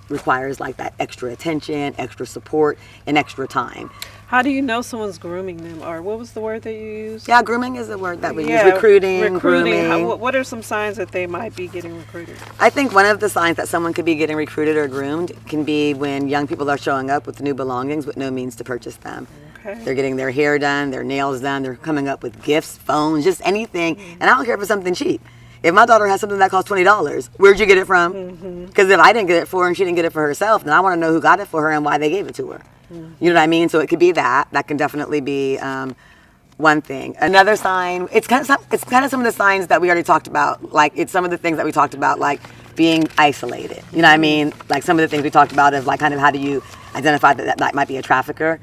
requires like that extra attention, extra support, and extra time. How do you know someone's grooming them? Or what was the word that you used? Yeah, grooming is the word that we use. Recruiting. Grooming. What are some signs that they might be getting recruited? I think one of the signs that someone could be getting recruited or groomed can be when young people are showing up with new belongings with no means to purchase them. Okay. They're getting their hair done, their nails done, they're coming up with gifts, phones, just anything. And I don't care if it's something cheap. If my daughter has something that costs $20, where'd you get it from? Because if I didn't get it for her and she didn't get it for herself, then I want to know who got it for her and why they gave it to her. You know what I mean? So it could be that. That can definitely be one thing. Another sign, it's kind of some of the signs that we already talked about. Like, it's some of the things that we talked about, like being isolated. You know what I mean? Like some of the things we talked about of like kind of how do you identify that might be a trafficker.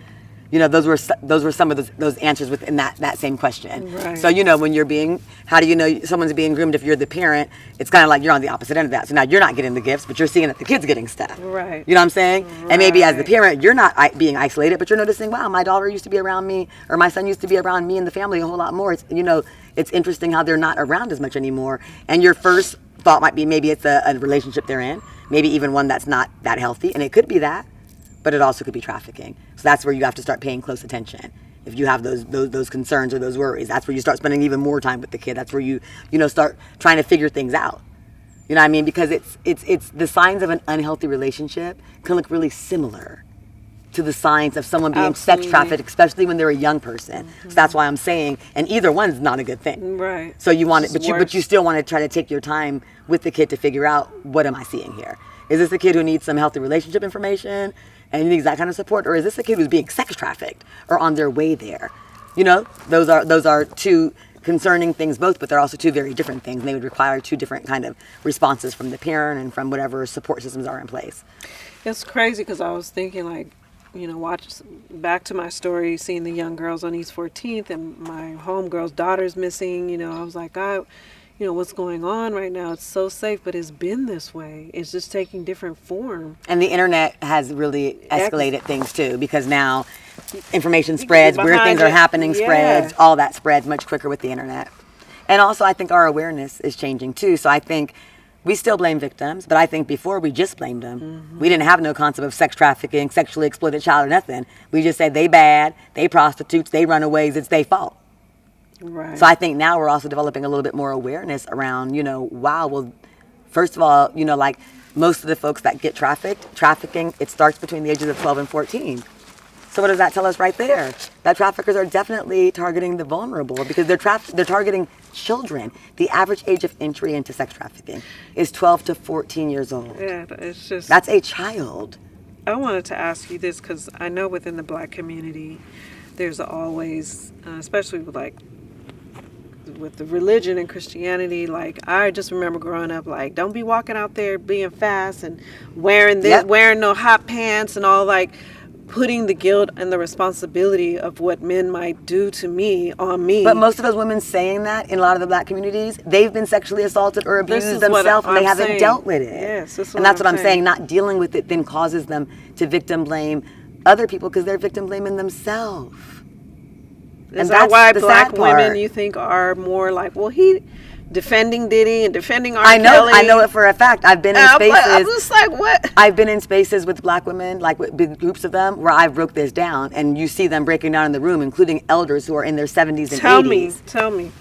Those were some of those answers within that same question. Right. So, when how do you know someone's being groomed if you're the parent? It's kind of like you're on the opposite end of that. So now you're not getting the gifts, but you're seeing that the kid's getting stuff. Right. You know what I'm saying? Right. And maybe as the parent, you're not being isolated, but you're noticing, wow, my daughter used to be around me, or my son used to be around me and the family a whole lot more. It's interesting how they're not around as much anymore. And your first thought might be maybe it's a relationship they're in, maybe even one that's not that healthy, and it could be that. But it also could be trafficking. So that's where you have to start paying close attention. If you have those concerns or those worries, that's where you start spending even more time with the kid. That's where you start trying to figure things out. You know what I mean? Because it's the signs of an unhealthy relationship can look really similar to the signs of someone being sex trafficked, especially when they're a young person. So that's why I'm saying, and either one's not a good thing. Right. So you want it, but you still want to try to take your time with the kid to figure out, what am I seeing here? Is this a kid who needs some healthy relationship information and needs that kind of support, or is this a kid who's being sex trafficked or on their way there? Those are two concerning things both, but they're also two very different things, and they would require two different kind of responses from the parent and from whatever support systems are in place. It's crazy because I was thinking watch back to my story, seeing the young girls on East 14th and my homegirl's daughter's missing. I was like, what's going on right now? It's so safe, but it's been this way. It's just taking different form. And the internet has really escalated things too, because now information spreads, weird things are happening, spreads, all that spreads much quicker with the internet. And also I think our awareness is changing too. So I think we still blame victims, but I think before we just blamed them. We didn't have no concept of sex trafficking, sexually exploited child or nothing. We just said they bad, they prostitutes, they runaways, it's their fault. Right. So I think now we're also developing a little bit more awareness around, wow, well, first of all, like most of the folks that get trafficking, it starts between the ages of 12 and 14. So what does that tell us right there? That traffickers are definitely targeting the vulnerable because they're targeting children. The average age of entry into sex trafficking is 12 to 14 years old. Yeah, it's just... That's a child. I wanted to ask you this because I know within the Black community, there's always, especially with the religion and Christianity, like I just remember growing up, like don't be walking out there being fast and wearing this, wearing no hot pants and all. Like putting the guilt and the responsibility of what men might do to me on me. But most of those women saying that in a lot of the black communities, they've been sexually assaulted or abused themselves, and they haven't dealt with it. Yes, that's what I'm saying. Not dealing with it then causes them to victim blame other people because they're victim blaming themselves. Is that why black women, you think, are more like, well, he defending Diddy and defending R. Kelly? I know it for a fact. I've been in spaces. I'm just like, what? I've been in spaces with black women, like with big groups of them, where I've broke this down, and you see them breaking down in the room, including elders who are in their 70s and 80s. Tell me.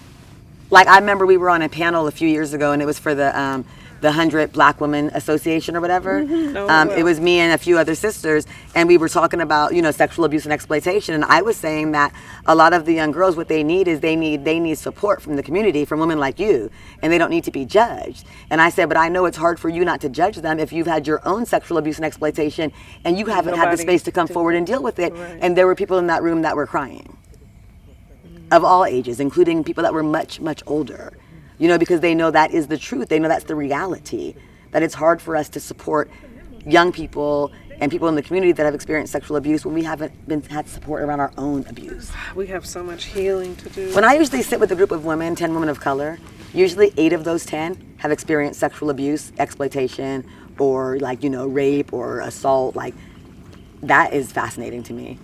Like, I remember we were on a panel a few years ago, and it was for the 100 Black Women Association or whatever. It was me and a few other sisters, and we were talking about, sexual abuse and exploitation. And I was saying that a lot of the young girls, what they need is they need support from the community, from women like you, and they don't need to be judged. And I said, but I know it's hard for you not to judge them if you've had your own sexual abuse and exploitation, and you haven't had the space to come forward and deal with it. Right. And there were people in that room that were crying, of all ages, including people that were much, much older. Because they know that is the truth. They know that's the reality. That it's hard for us to support young people and people in the community that have experienced sexual abuse when we haven't had support around our own abuse. We have so much healing to do. When I usually sit with a group of women, 10 women of color, usually 8 of those 10 have experienced sexual abuse, exploitation, or rape or assault. That is fascinating to me.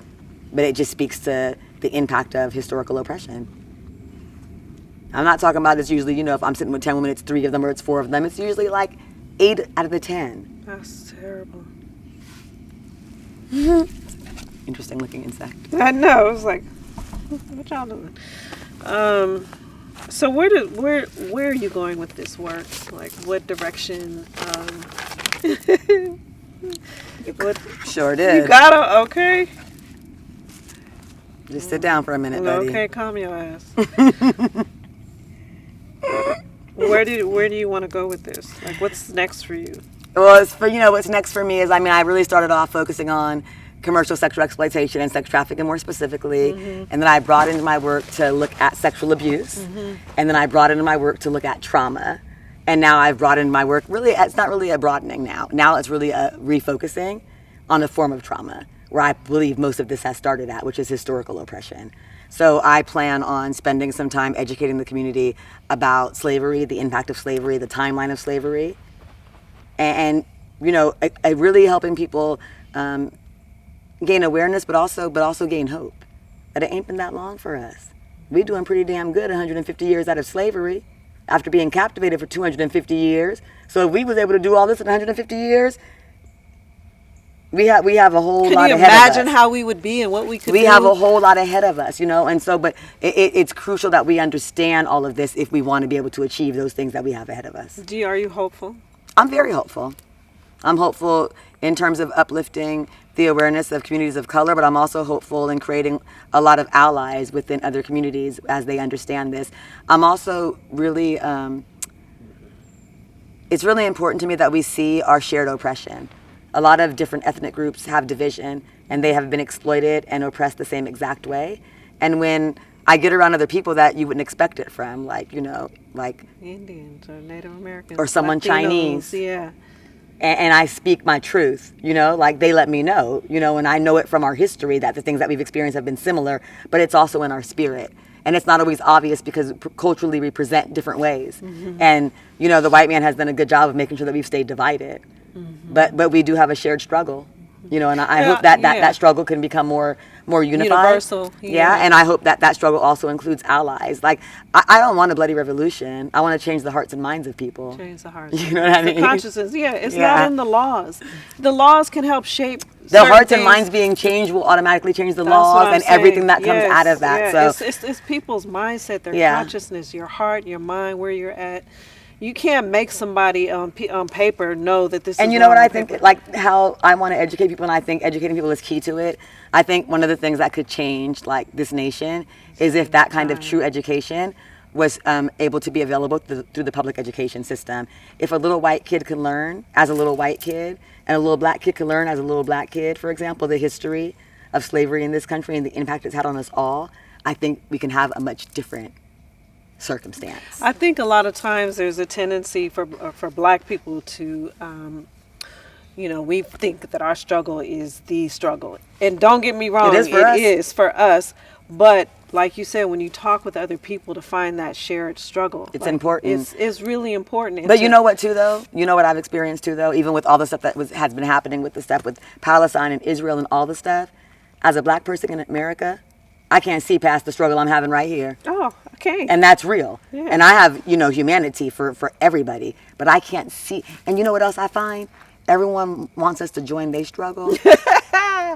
But it just speaks to the impact of historical oppression. I'm not talking about it's usually, if I'm sitting with 10 women, it's 3 of them or it's 4 of them. It's usually 8 out of the 10. That's terrible. Interesting looking insect. I know. It was like, what y'all doing? So where are you going with this work? Like, what direction? Sure did. You gotta, okay. Just sit down for a minute, buddy. Okay, calm your ass. Where do you want to go with this? Like, what's next for you? Well, what's next for me is, I really started off focusing on commercial sexual exploitation and sex trafficking more specifically, and then I brought into my work to look at sexual abuse, and then I brought into my work to look at trauma, and now I've brought into my work, really, it's not really a broadening now. Now it's really a refocusing on a form of trauma, where I believe most of this has started at, which is historical oppression. So I plan on spending some time educating the community about slavery, the impact of slavery, the timeline of slavery, and really helping people gain awareness, but also gain hope. That it ain't been that long for us. We're doing pretty damn good 150 years out of slavery after being captivated for 250 years. So if we was able to do all this in 150 years, we have a whole lot ahead of us. Can you imagine how we would be and what we could do? We have a whole lot ahead of us, and so, but it's crucial that we understand all of this if we want to be able to achieve those things that we have ahead of us. Are you hopeful? I'm very hopeful. I'm hopeful in terms of uplifting the awareness of communities of color, but I'm also hopeful in creating a lot of allies within other communities as they understand this. I'm also really, it's really important to me that we see our shared oppression. A lot of different ethnic groups have division, and they have been exploited and oppressed the same exact way. And when I get around other people that you wouldn't expect it from, like Indians or Native Americans or someone Latinos, Chinese, yeah. And I speak my truth, they let me know, and I know it from our history that the things that we've experienced have been similar, but it's also in our spirit. And it's not always obvious because culturally we present different ways. And, the white man has done a good job of making sure that we've stayed divided. But we do have a shared struggle, and I hope that struggle can become more unified. Universal. Yeah, and I hope that struggle also includes allies. I don't want a bloody revolution. I want to change the hearts and minds of people. Change the hearts. You know what I mean? The consciousness. Yeah, it's not in the laws. The laws can help shape the hearts and minds being changed will automatically change the laws and everything that comes out of that. Yeah. So it's people's mindset, their consciousness, your heart, your mind, where you're at. You can't make somebody on paper know that this is. And you know what I think, how I want to educate people, and I think educating people is key to it. I think one of the things that could change this nation is if that kind of true education was able to be available through the public education system. If a little white kid can learn as a little white kid, and a little black kid can learn as a little black kid, for example, the history of slavery in this country and the impact it's had on us all, I think we can have a much different circumstance. I think a lot of times there's a tendency for black people to we think that our struggle is the struggle. And don't get me wrong, It is for us. it is for us. But like you said, when you talk with other people to find that shared struggle, It's important. It's really important. But you know what, too, though? You know what I've experienced, too, though? Even with all the stuff that has been happening with the stuff with Palestine and Israel and all the stuff, as a black person in America, I can't see past the struggle I'm having right here. Oh, okay. And that's real. Yeah. And I have, humanity for everybody. But I can't see. And you know what else I find? Everyone wants us to join their struggle.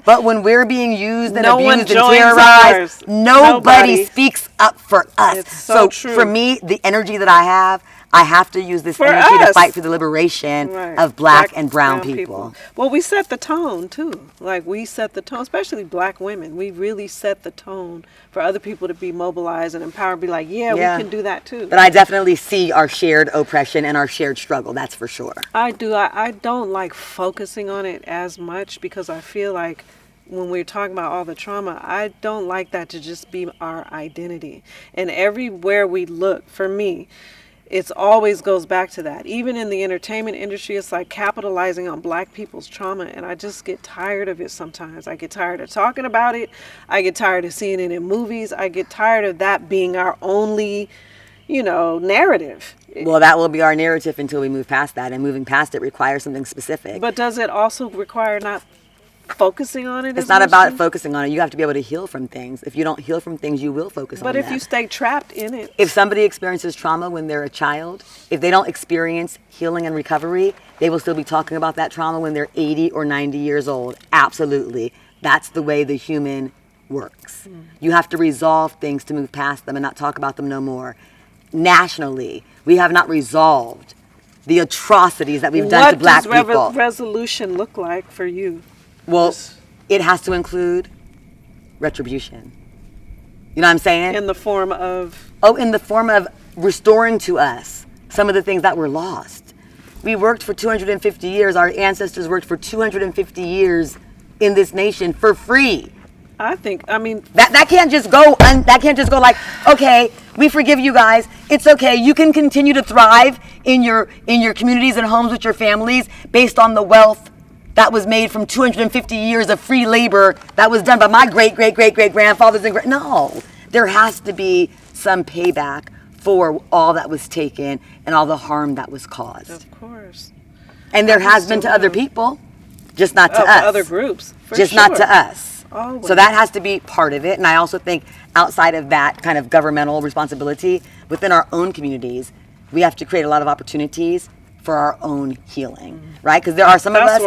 But when we're being used and No one abused and joins terrorized, ours. nobody speaks up for us. It's so true. For me, the energy that I have, I have to use this For energy to us. fight for the liberation Right. of black and brown people. Well, we set the tone too. Like we set the tone, especially black women. We really set the tone for other people to be mobilized and empowered. Be like, yeah, we can do that too. But I definitely see our shared oppression and our shared struggle. That's for sure. I do. I don't like focusing on it as much because I feel like when we're talking about all the trauma, I don't like that to just be our identity. And everywhere we look, for me, it always goes back to that. Even in the entertainment industry, it's like capitalizing on black people's trauma. And I just get tired of it sometimes. I get tired of talking about it. I get tired of seeing it in movies. I get tired of that being our only, narrative. Well, that will be our narrative until we move past that. And moving past it requires something specific. But does it also require not focusing on it? It's not about focusing on it. You have to be able to heal from things. If you don't heal from things, you will focus on them. But if you stay trapped in it. If somebody experiences trauma when they're a child, if they don't experience healing and recovery, they will still be talking about that trauma when they're 80 or 90 years old. Absolutely. That's the way the human works. You have to resolve things to move past them and not talk about them no more. Nationally, we have not resolved the atrocities that we've done to black people. What does resolution look like for you? Well, it has to include retribution. You know what I'm saying? In the form of? In the form of restoring to us some of the things that were lost. We worked for 250 years. Our ancestors worked for 250 years in this nation for free. That can't just go. That can't just go like, okay, we forgive you guys. It's okay. You can continue to thrive in your communities and homes with your families based on the wealth that was made from 250 years of free labor that was done by my great-great-great-great-grandfathers. No, there has to be some payback for all that was taken and all the harm that was caused. Of course. And there has been to other people, just not to us. Other groups, just not to us. Always. So that has to be part of it. And I also think outside of that kind of governmental responsibility, within our own communities, we have to create a lot of opportunities for our own healing, right? Because there are some of us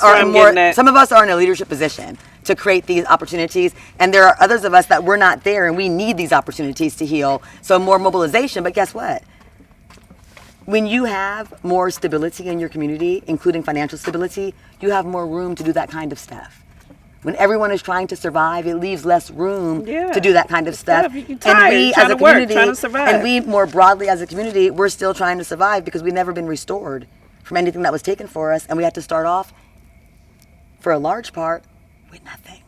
are in a leadership position to create these opportunities, and there are others of us that we're not there, and we need these opportunities to heal. So more mobilization. But guess what? When you have more stability in your community, including financial stability, you have more room to do that kind of stuff. When everyone is trying to survive, it leaves less room to do that kind of stuff. And we as a community, and we more broadly as a community, we're still trying to survive because we've never been restored from anything that was taken for us. And we had to start off, for a large part, with nothing.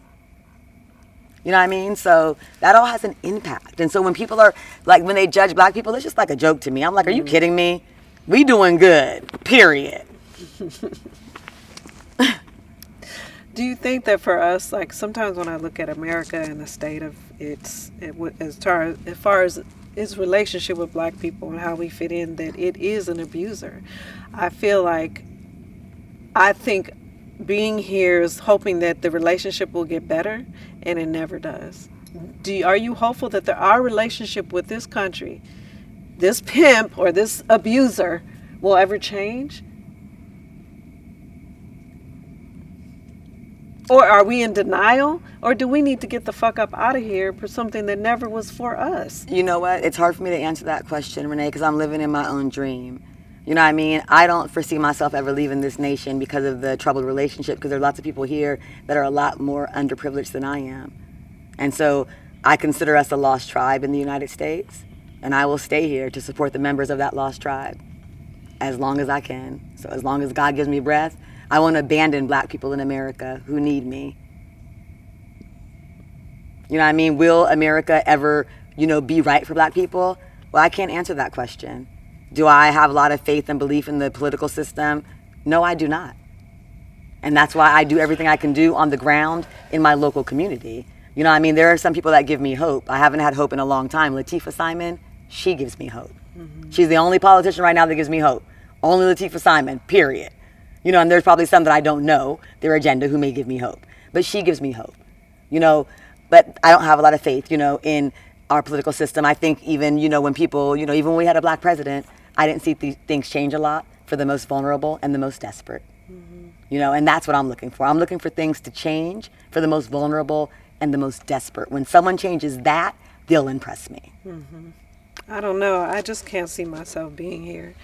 You know what I mean? So that all has an impact. And so when people are, like, when they judge black people, it's just like a joke to me. I'm like, are you kidding me? We doing good, period. Do you think that for us, like sometimes when I look at America and the state of as far as its relationship with black people and how we fit in, that it is an abuser. I think being here is hoping that the relationship will get better, and it never does. Are you hopeful that our relationship with this country, this pimp or this abuser, will ever change? Or are we in denial? Or do we need to get the fuck up out of here for something that never was for us? You know what? It's hard for me to answer that question, Renee, because I'm living in my own dream. You know what I mean? I don't foresee myself ever leaving this nation because of the troubled relationship, because there are lots of people here that are a lot more underprivileged than I am. And so I consider us a lost tribe in the United States, and I will stay here to support the members of that lost tribe as long as I can. So as long as God gives me breath, I won't abandon black people in America who need me. You know what I mean? Will America ever, be right for black people? Well, I can't answer that question. Do I have a lot of faith and belief in the political system? No, I do not. And that's why I do everything I can do on the ground in my local community. You know what I mean? There are some people that give me hope. I haven't had hope in a long time. Latifah Simon, she gives me hope. She's the only politician right now that gives me hope. Only Latifah Simon, period. You know, and there's probably some that I don't know their agenda who may give me hope. But she gives me hope. You know, but I don't have a lot of faith, you know, in our political system. I think even, you know, when people, you know, even when we had a black president, I didn't see things change a lot for the most vulnerable and the most desperate. You know, and that's what I'm looking for. I'm looking for things to change for the most vulnerable and the most desperate. When someone changes that, they'll impress me. I don't know. I just can't see myself being here.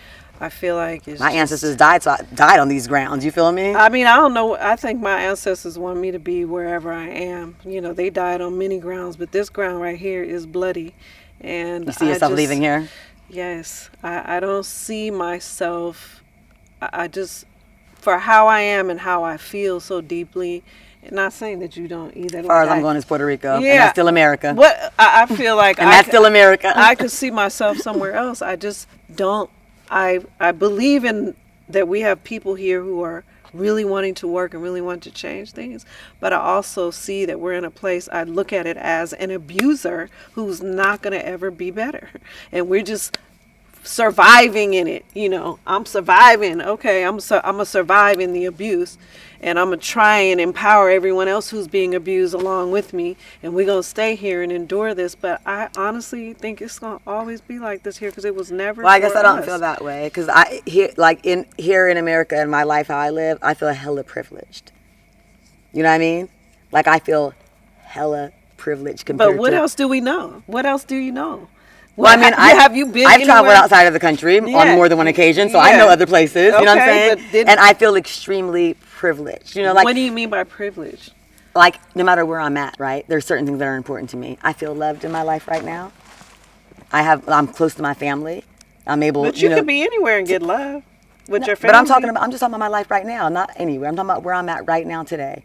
I feel like it's my ancestors died, so I died on these grounds. You feel me? I mean, I don't know. I think my ancestors want me to be wherever I am. You know, they died on many grounds, but this ground right here is bloody. And you see yourself leaving here? Yes. I don't see myself. I just, for how I am and how I feel so deeply. Not saying that you don't either. As far as I'm going is Puerto Rico. Yeah. And that's still America. What I feel like and that's still America. I could see myself somewhere else. I just don't. I believe in that we have people here who are really wanting to work and really want to change things. But I also see that we're in a place, I look at it as an abuser who's not going to ever be better. And we're just surviving in it. You know, I'm surviving. Okay, I'm a survive in the abuse. And I'm going to try and empower everyone else who's being abused along with me. And we're going to stay here and endure this. But I honestly think it's going to always be like this here because it was never Well, I guess for I don't us. feel that way. Because here in America, in my life, how I live, I feel hella privileged. You know what I mean? Like, I feel hella privileged compared to... But what else do we know? What else do you know? Well, I mean, have you been I've traveled anywhere? outside of the country on Yeah. more than one occasion, so I Yeah. know other places. You know what I'm Okay, saying? And I feel extremely privileged. You know, like What do you mean by privilege? like no matter where I'm at, right? There's certain things that are important to me. I feel loved in my life right now. I'm close to my family. I'm able. But you know, could be anywhere and get love with your family. But I'm just talking about my life right now, not anywhere. I'm talking about where I'm at right now today.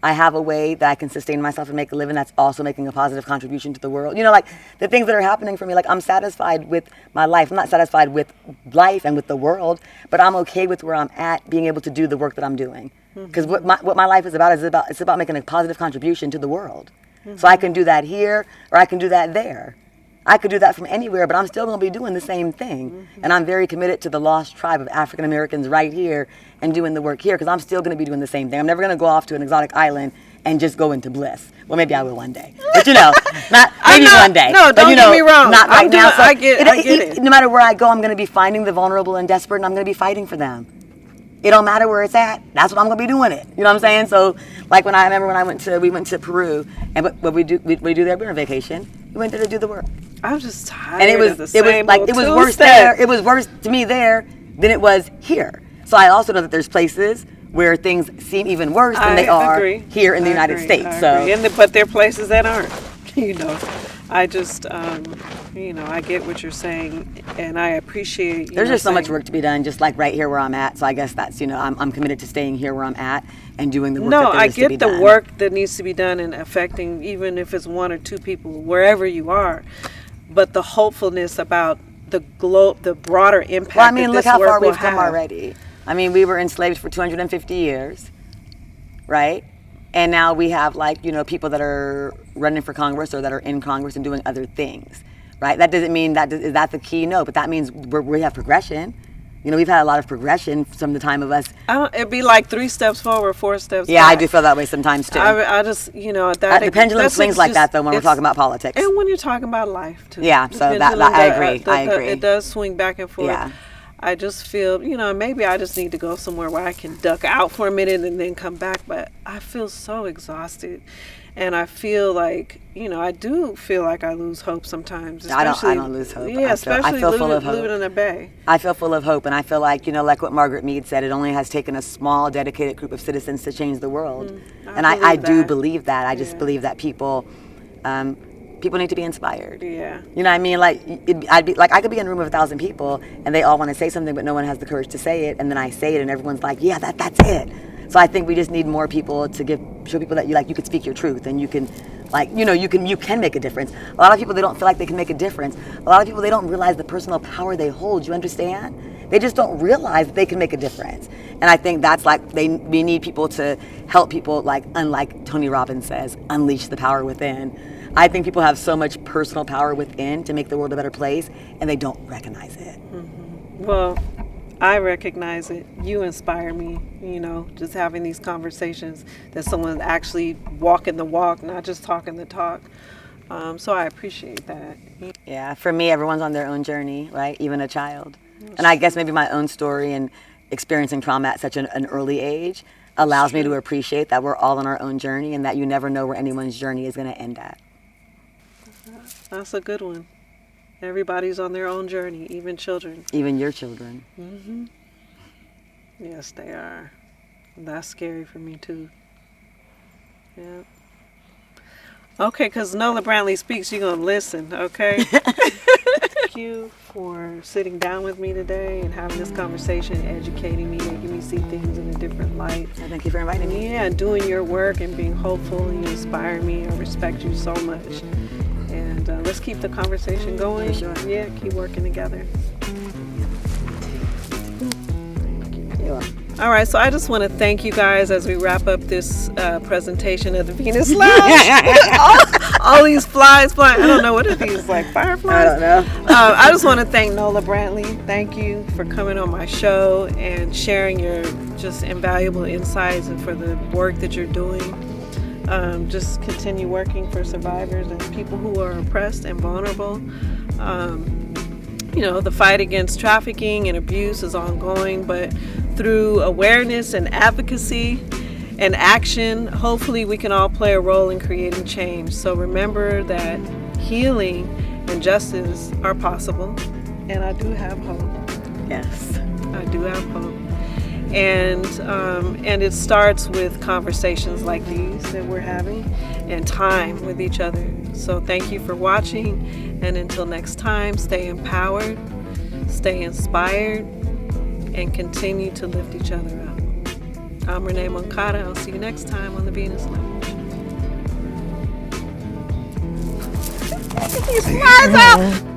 I have a way that I can sustain myself and make a living that's also making a positive contribution to the world. You know, like the things that are happening for me, like I'm satisfied with my life. I'm not satisfied with life and with the world, but I'm okay with where I'm at, being able to do the work that I'm doing. Because what my life is about making a positive contribution to the world. So I can do that here or I can do that there. I could do that from anywhere, but I'm still going to be doing the same thing. And I'm very committed to the lost tribe of African Americans right here and doing the work here because I'm still going to be doing the same thing. I'm never going to go off to an exotic island and just go into bliss. Well, maybe I will one day. But you know, one day. No, but, don't you know, get me wrong. Not right now. So I get it. No matter where I go, I'm going to be finding the vulnerable and desperate, and I'm going to be fighting for them. It don't matter where it's at. That's what I'm gonna be doing it. You know what I'm saying? So, like when we went to Peru, and what we do there, we're on vacation. We went there to do the work. I'm just tired. And it was worse there. It was worse to me there than it was here. So I also know that there's places where things seem even worse than they are here in the United States. But there are places that aren't. You know, I just, I get what you're saying, and I appreciate. There's just so much work to be done, just like right here where I'm at. So I guess that's, I'm committed to staying here where I'm at and doing the work that there is to be done. No, I get the work that needs to be done and affecting, even if it's one or two people, wherever you are. But the hopefulness about the broader impact. Well, I mean, look how far we've have. come already. I mean, we were enslaved for 250 years, right? And now we have people that are running for Congress or that are in Congress and doing other things, right? That doesn't mean is that the key? No, but that means we have progression. You know, we've had a lot of progression from the time of us. It'd be like 3 steps forward, 4 steps back. I do feel that way sometimes too. I just, the pendulum swings like that though when we're talking about politics. And when you're talking about life too. Yeah, so I agree. I agree. It does swing back and forth. Yeah. I just feel, maybe I just need to go somewhere where I can duck out for a minute and then come back. But I feel so exhausted. And I feel like, I do feel like I lose hope sometimes. I don't lose hope. Yeah, I feel full of hope. living in a bay. I feel full of hope. And I feel like, like what Margaret Mead said, it only has taken a small, dedicated group of citizens to change the world. I do believe that. I just believe that people need to be inspired. Yeah. You know what I mean? I could be in a room of 1,000 people and they all want to say something, but no one has the courage to say it. And then I say it and everyone's like, yeah, that's it. So I think we just need more people to show people that you could speak your truth and you can, you can make a difference. A lot of people, they don't feel like they can make a difference. A lot of people, they don't realize the personal power they hold. You understand? They just don't realize that they can make a difference. And I think that's like, we need people to help people, like, unlike Tony Robbins says, unleash the power within. I think people have so much personal power within to make the world a better place, and they don't recognize it. Mm-hmm. Well, I recognize it. You inspire me, just having these conversations, that someone's actually walking the walk, not just talking the talk. So I appreciate that. Yeah, for me, everyone's on their own journey, right? Even a child. And I guess maybe my own story and experiencing trauma at such an early age allows me to appreciate that we're all on our own journey, and that you never know where anyone's journey is going to end at. That's a good one. Everybody's on their own journey, even children. Even your children. Mm-hmm. Yes, they are. That's scary for me, too. Yeah. Okay, because Nola Brantley Speaks, you're going to listen, okay? Thank you for sitting down with me today and having this conversation, educating me, making me see things in a different light. Thank you for inviting me. Yeah, doing your work and being hopeful. You inspire me. I respect you so much. And let's keep the conversation going. For sure. Yeah, keep working together. You're welcome. All right, so I just want to thank you guys as we wrap up this presentation of the Venus Lounge. all these flies flying. I don't know, what are these, like fireflies? I don't know. I just want to thank Nola Brantley. Thank you for coming on my show and sharing your just invaluable insights and for the work that you're doing. Just continue working for survivors and people who are oppressed and vulnerable. The fight against trafficking and abuse is ongoing, but through awareness and advocacy and action, hopefully we can all play a role in creating change. So remember that healing and justice are possible, and I do have hope. Yes. I do have hope. And it starts with conversations like these that we're having and time with each other. So thank you for watching, and until next time, stay empowered, stay inspired, and continue to lift each other up. I'm Renee Moncada. I'll see you next time on the Venus Lounge. These flies out!